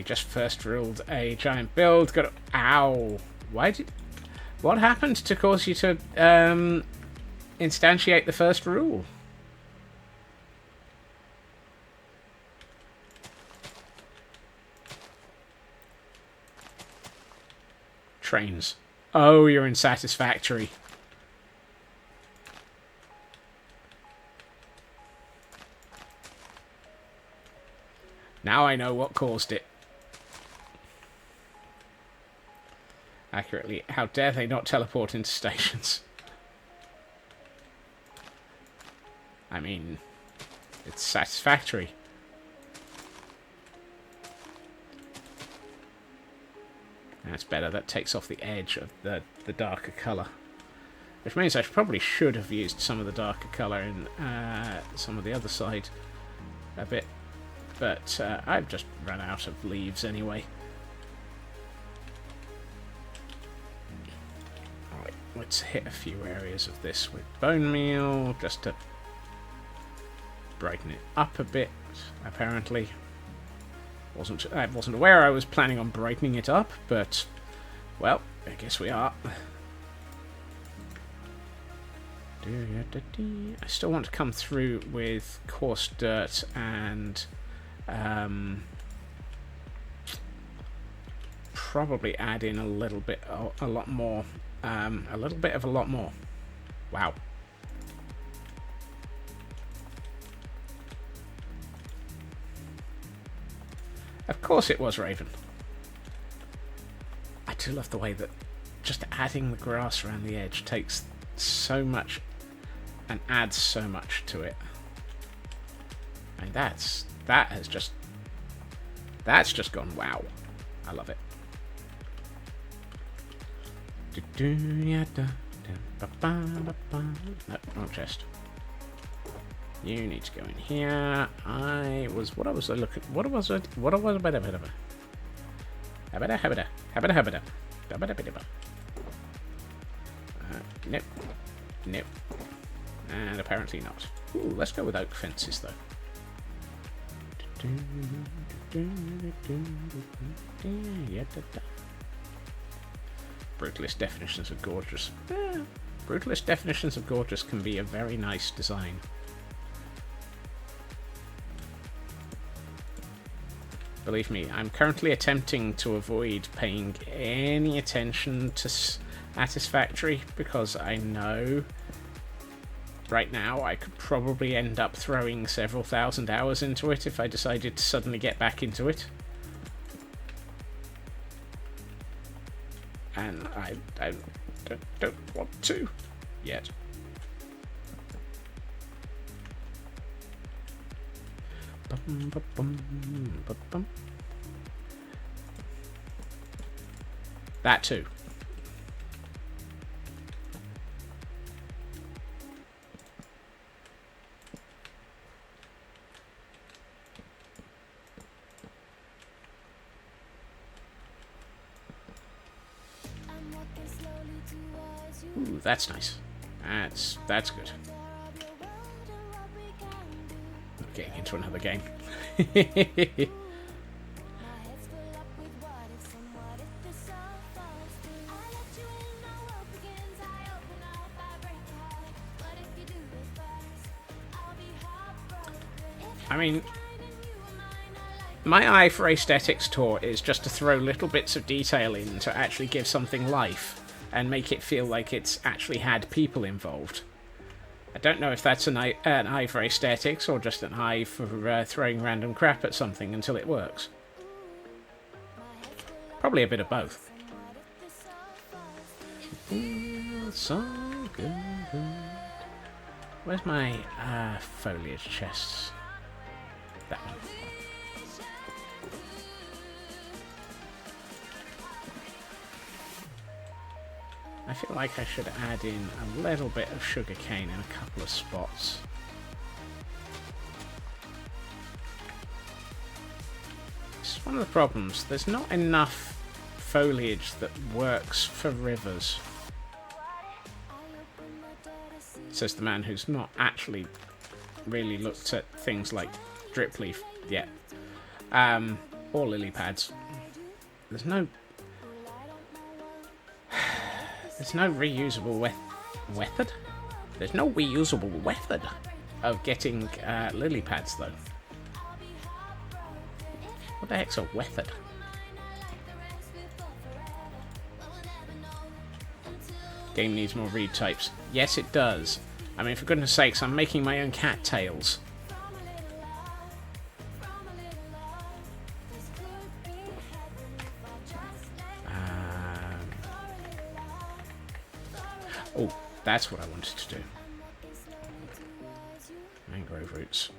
just first ruled a giant build. Got ow! What happened to cause you to instantiate the first rule? Trains. Oh, you're in satisfactory. Now I know what caused it. Accurately, how dare they not teleport into stations? I mean, it's satisfactory. That's better. That takes off the edge of the darker colour. Which means I probably should have used some of the darker colour in some of the other side a bit. But I've just run out of leaves anyway. Alright, let's hit a few areas of this with bone meal, just to brighten it up a bit, apparently. I wasn't aware I was planning on brightening it up, but, well, I guess we are. I still want to come through with coarse dirt and probably add in a little bit, a lot more. A little bit of a lot more. Wow. Of course it was Raven. I do love the way that just adding the grass around the edge takes so much and adds so much to it. I mean, that's just gone wow. I love it. No, wrong chest. You need to go in here. What was I looking? What was it? What was it? Nope. Nope. And apparently not. Ooh, let's go with oak fences though. Brutalist definitions of gorgeous. Brutalist definitions of gorgeous can be a very nice design. Believe me, I'm currently attempting to avoid paying any attention to Satisfactory because I know right now I could probably end up throwing several thousand hours into it if I decided to suddenly get back into it. And I don't want to yet. That too. Ooh, that's nice. That's good. Not getting into another game. I mean, my eye for aesthetics tour is just to throw little bits of detail in to actually give something life and make it feel like it's actually had people involved. I don't know if that's an eye for aesthetics or just an eye for throwing random crap at something until it works. Probably a bit of both. So good. Where's my foliage chests? That one. I feel like I should add in a little bit of sugarcane in a couple of spots. This is one of the problems. There's not enough foliage that works for rivers. Says the man who's not actually really looked at things like drip leaf yet. Or lily pads. There's no reusable method. There's no reusable method of getting lily pads, though. What the heck's a method? Game needs more read types. Yes, it does. I mean, for goodness sakes, I'm making my own cattails. Oh, that's what I wanted to do. Mangrove roots.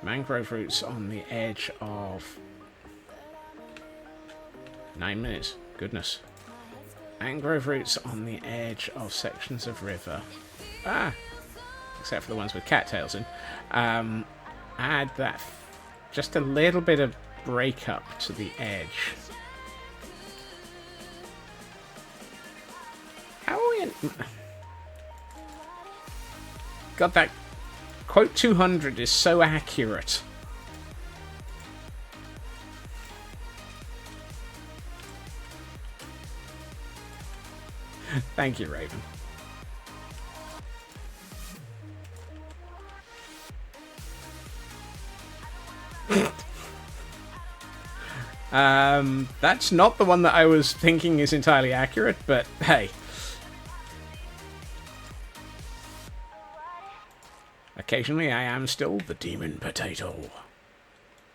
Mangrove roots on the edge of... 9 minutes. Goodness. Mangrove roots on the edge of sections of river. Except for the ones with cattails in. Add that... just a little bit of break up to the edge. God, that quote 200 is so accurate. Thank you, Raven. That's not the one that I was thinking is entirely accurate, but hey. Occasionally I am still the demon potato.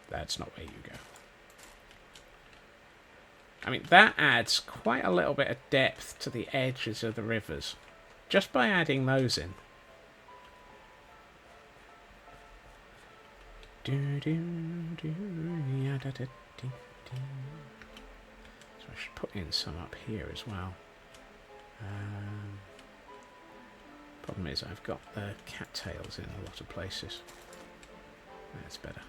That's not where you go. I mean, that adds quite a little bit of depth to the edges of the rivers. Just by adding those in. So I should put in some up here as well. Problem is I've got the cattails in a lot of places. That's better.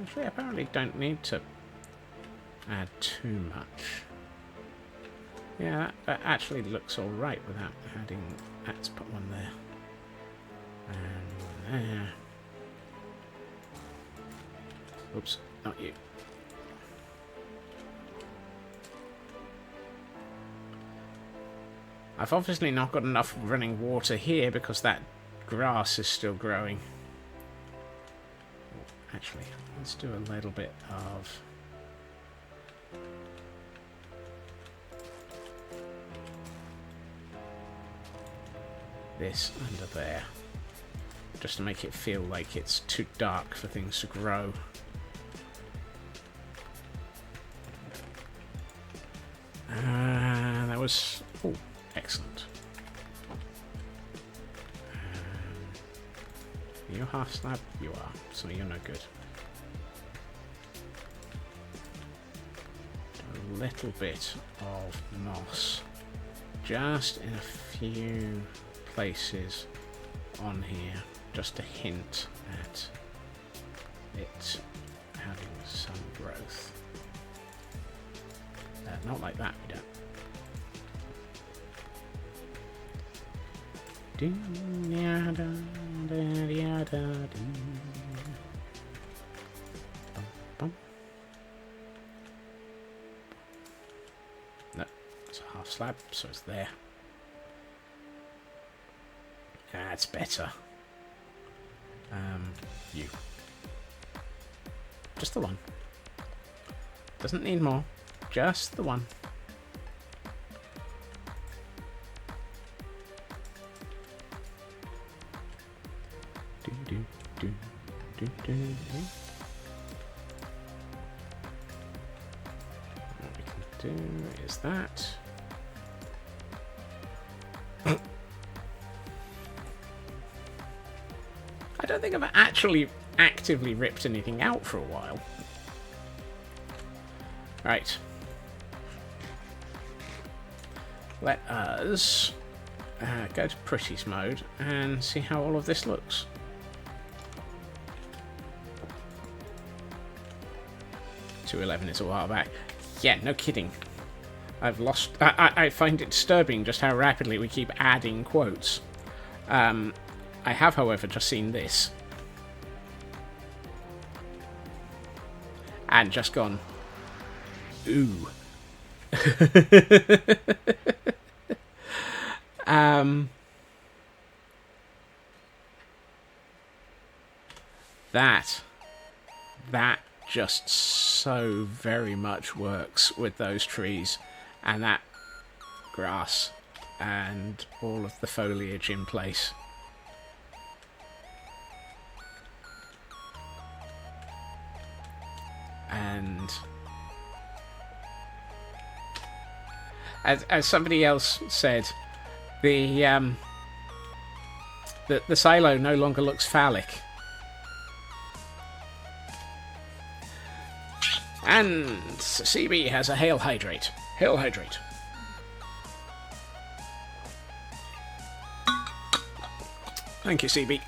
Actually, I apparently don't need to add too much. Yeah, that actually looks alright without adding... Let's put one there. And one there. Oops, not you. I've obviously not got enough running water here because that grass is still growing. Actually, let's do a little bit of... this under there. Just to make it feel like it's too dark for things to grow. That was... oh, excellent. you a half slab? You are, so you're no good. A little bit of moss. Just in a few places on here. Just a hint at it having some growth. Not like that, we don't. No, it's a half slab, so it's there. That's better. You. Just the one. Doesn't need more. Just the one. What we can do is that. I don't think I've actually actively ripped anything out for a while. Right. Let us go to Pretties mode and see how all of this looks. .211 is a while back. Yeah, no kidding. I've lost... I find it disturbing just how rapidly we keep adding quotes. I have, however, just seen this. And just gone... Ooh. That just so very much works with those trees and that grass and all of the foliage in place. And as somebody else said, the silo no longer looks phallic. And CB has a hail hydrate. Hail hydrate. Thank you, CB.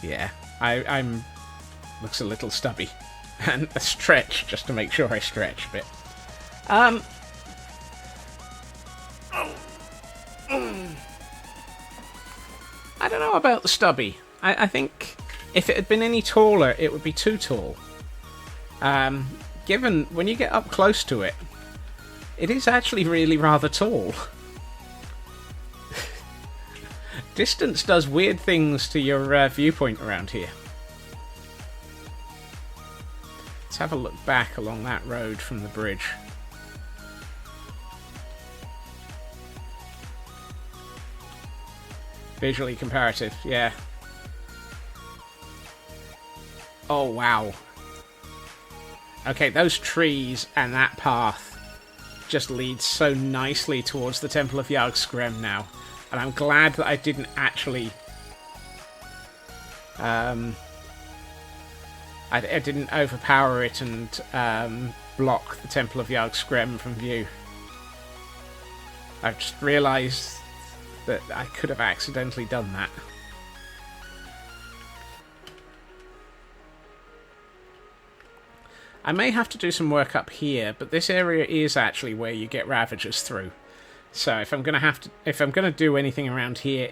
Yeah, I'm looks a little stubby. And a stretch, just to make sure I stretch a bit. I don't know about the stubby. I think if it had been any taller, it would be too tall. Given when you get up close to it, it is actually really rather tall. Distance does weird things to your viewpoint around here. Let's have a look back along that road from the bridge. Visually comparative, yeah. Oh, wow. Okay, those trees and that path just lead so nicely towards the Temple of Yagd-Skrem now. And I'm glad that I didn't actually... I didn't overpower it and block the Temple of Yagd-Skrem from view. I've just realised that I could have accidentally done that. I may have to do some work up here, but this area is actually where you get Ravagers through. So if I'm gonna do anything around here,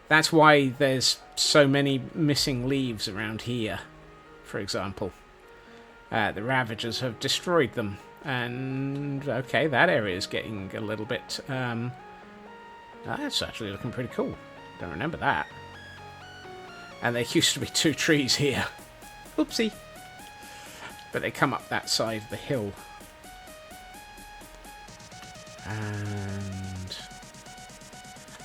that's why there's so many missing leaves around here. For example, the Ravagers have destroyed them, and okay, that area is getting a little bit. That's actually looking pretty cool. Don't remember that. And there used to be 2 trees here. Oopsie. But they come up that side of the hill. And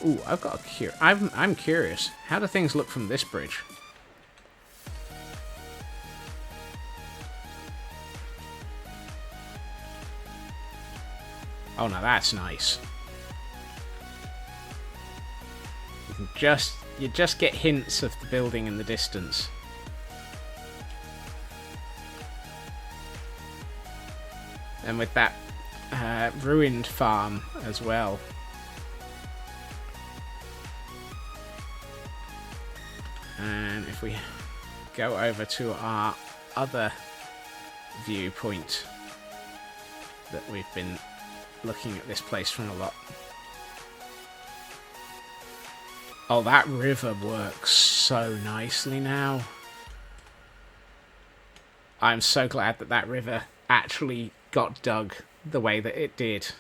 ooh, I've got a I'm curious. How do things look from this bridge? Oh, now that's nice. just get hints of the building in the distance. And with that ruined farm as well. And if we go over to our other viewpoint that we've been looking at this place from a lot. Oh, that river works so nicely now. I'm so glad that that river actually got dug the way that it did.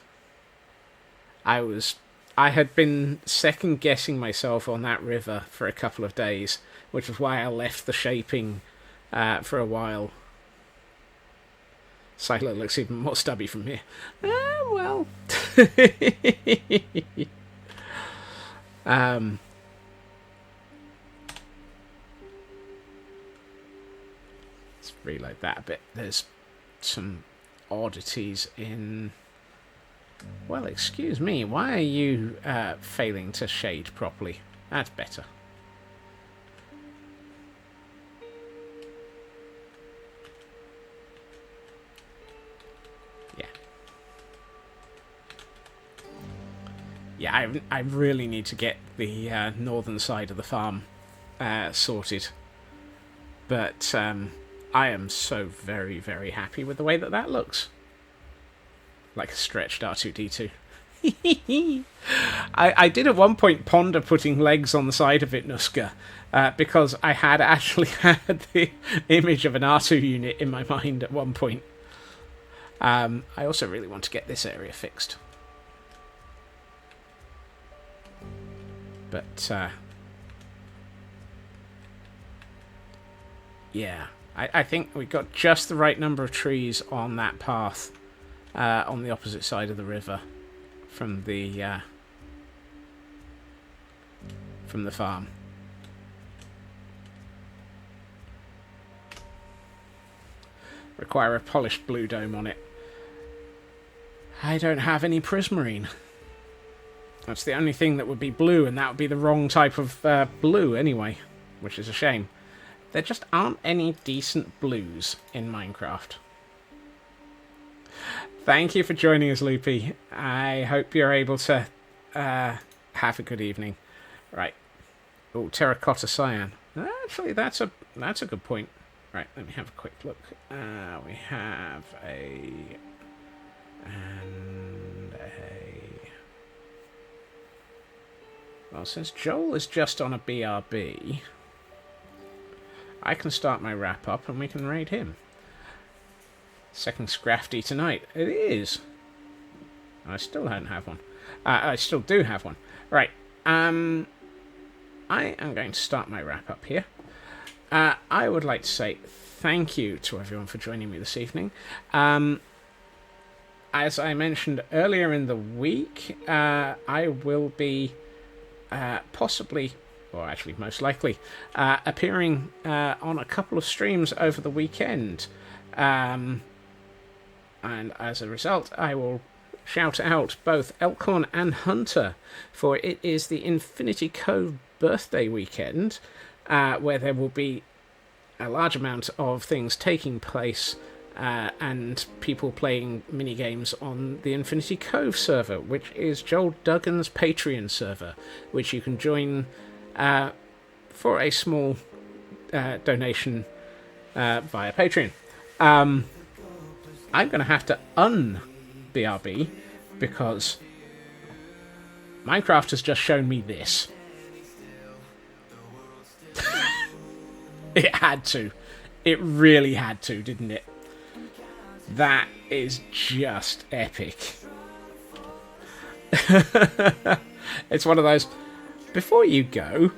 I had been second guessing myself on that river for a couple of days, which is why I left the shaping for a while. Silo looks even more stubby from here. Well. Let's reload that a bit. There's some oddities in... Well, excuse me, why are you failing to shade properly? That's better. Yeah. Yeah, I really need to get the northern side of the farm sorted. But I am so very, very happy with the way that that looks. Like a stretched R2D2. I did at one point ponder putting legs on the side of it, Nuska, because I had actually had the image of an R2 unit in my mind at one point. I also really want to get this area fixed. But, yeah, I think we got just the right number of trees on that path. On the opposite side of the river from the farm. Require a polished blue dome on it. I don't have any prismarine. That's the only thing that would be blue, and that would be the wrong type of blue anyway, which is a shame. There just aren't any decent blues in Minecraft. Thank you for joining us, Loopy. I hope you're able to have a good evening. Right. Oh, terracotta cyan. Actually, that's a good point. Right, let me have a quick look. We have a... And a... Well, since Joel is just on a BRB, I can start my wrap-up and we can raid him. Second Scrafty tonight. It is. I still don't have one. I still do have one. Right. I am going to start my wrap-up here. I would like to say thank you to everyone for joining me this evening. As I mentioned earlier in the week, I will be possibly, or actually most likely, appearing on a couple of streams over the weekend. And as a result, I will shout out both Elkhorn and Hunter, for it is the Infinity Cove birthday weekend, where there will be a large amount of things taking place, and people playing mini-games on the Infinity Cove server, which is Joel Duggan's Patreon server, which you can join for a small donation via Patreon. I'm going to have to un-BRB because Minecraft has just shown me this. It had to. It really had to, didn't it? That is just epic. It's one of those, before you go,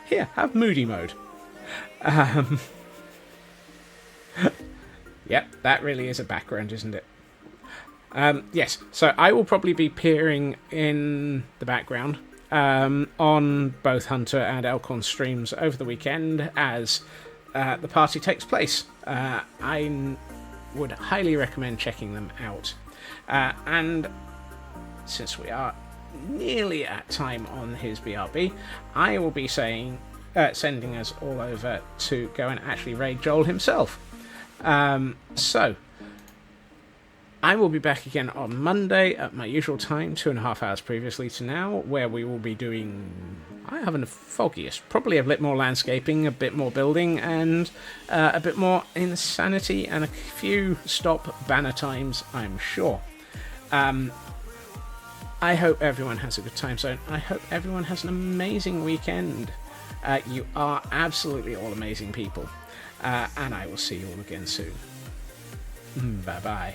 here, have moody mode. Yep, that really is a background, isn't it? Yes, so I will probably be peering in the background on both Hunter and Elkhorn streams over the weekend as the party takes place. I would highly recommend checking them out. And since we are nearly at time on his BRB, I will be sending us all over to go and actually raid Joel himself. So, I will be back again on Monday at my usual time, 2.5 hours previously to now, where we will be doing, I haven't the foggiest, probably a bit more landscaping, a bit more building, and a bit more insanity, and a few stop banner times, I'm sure. I hope everyone has a good time zone. I hope everyone has an amazing weekend. You are absolutely all amazing people. And I will see you all again soon. Bye-bye.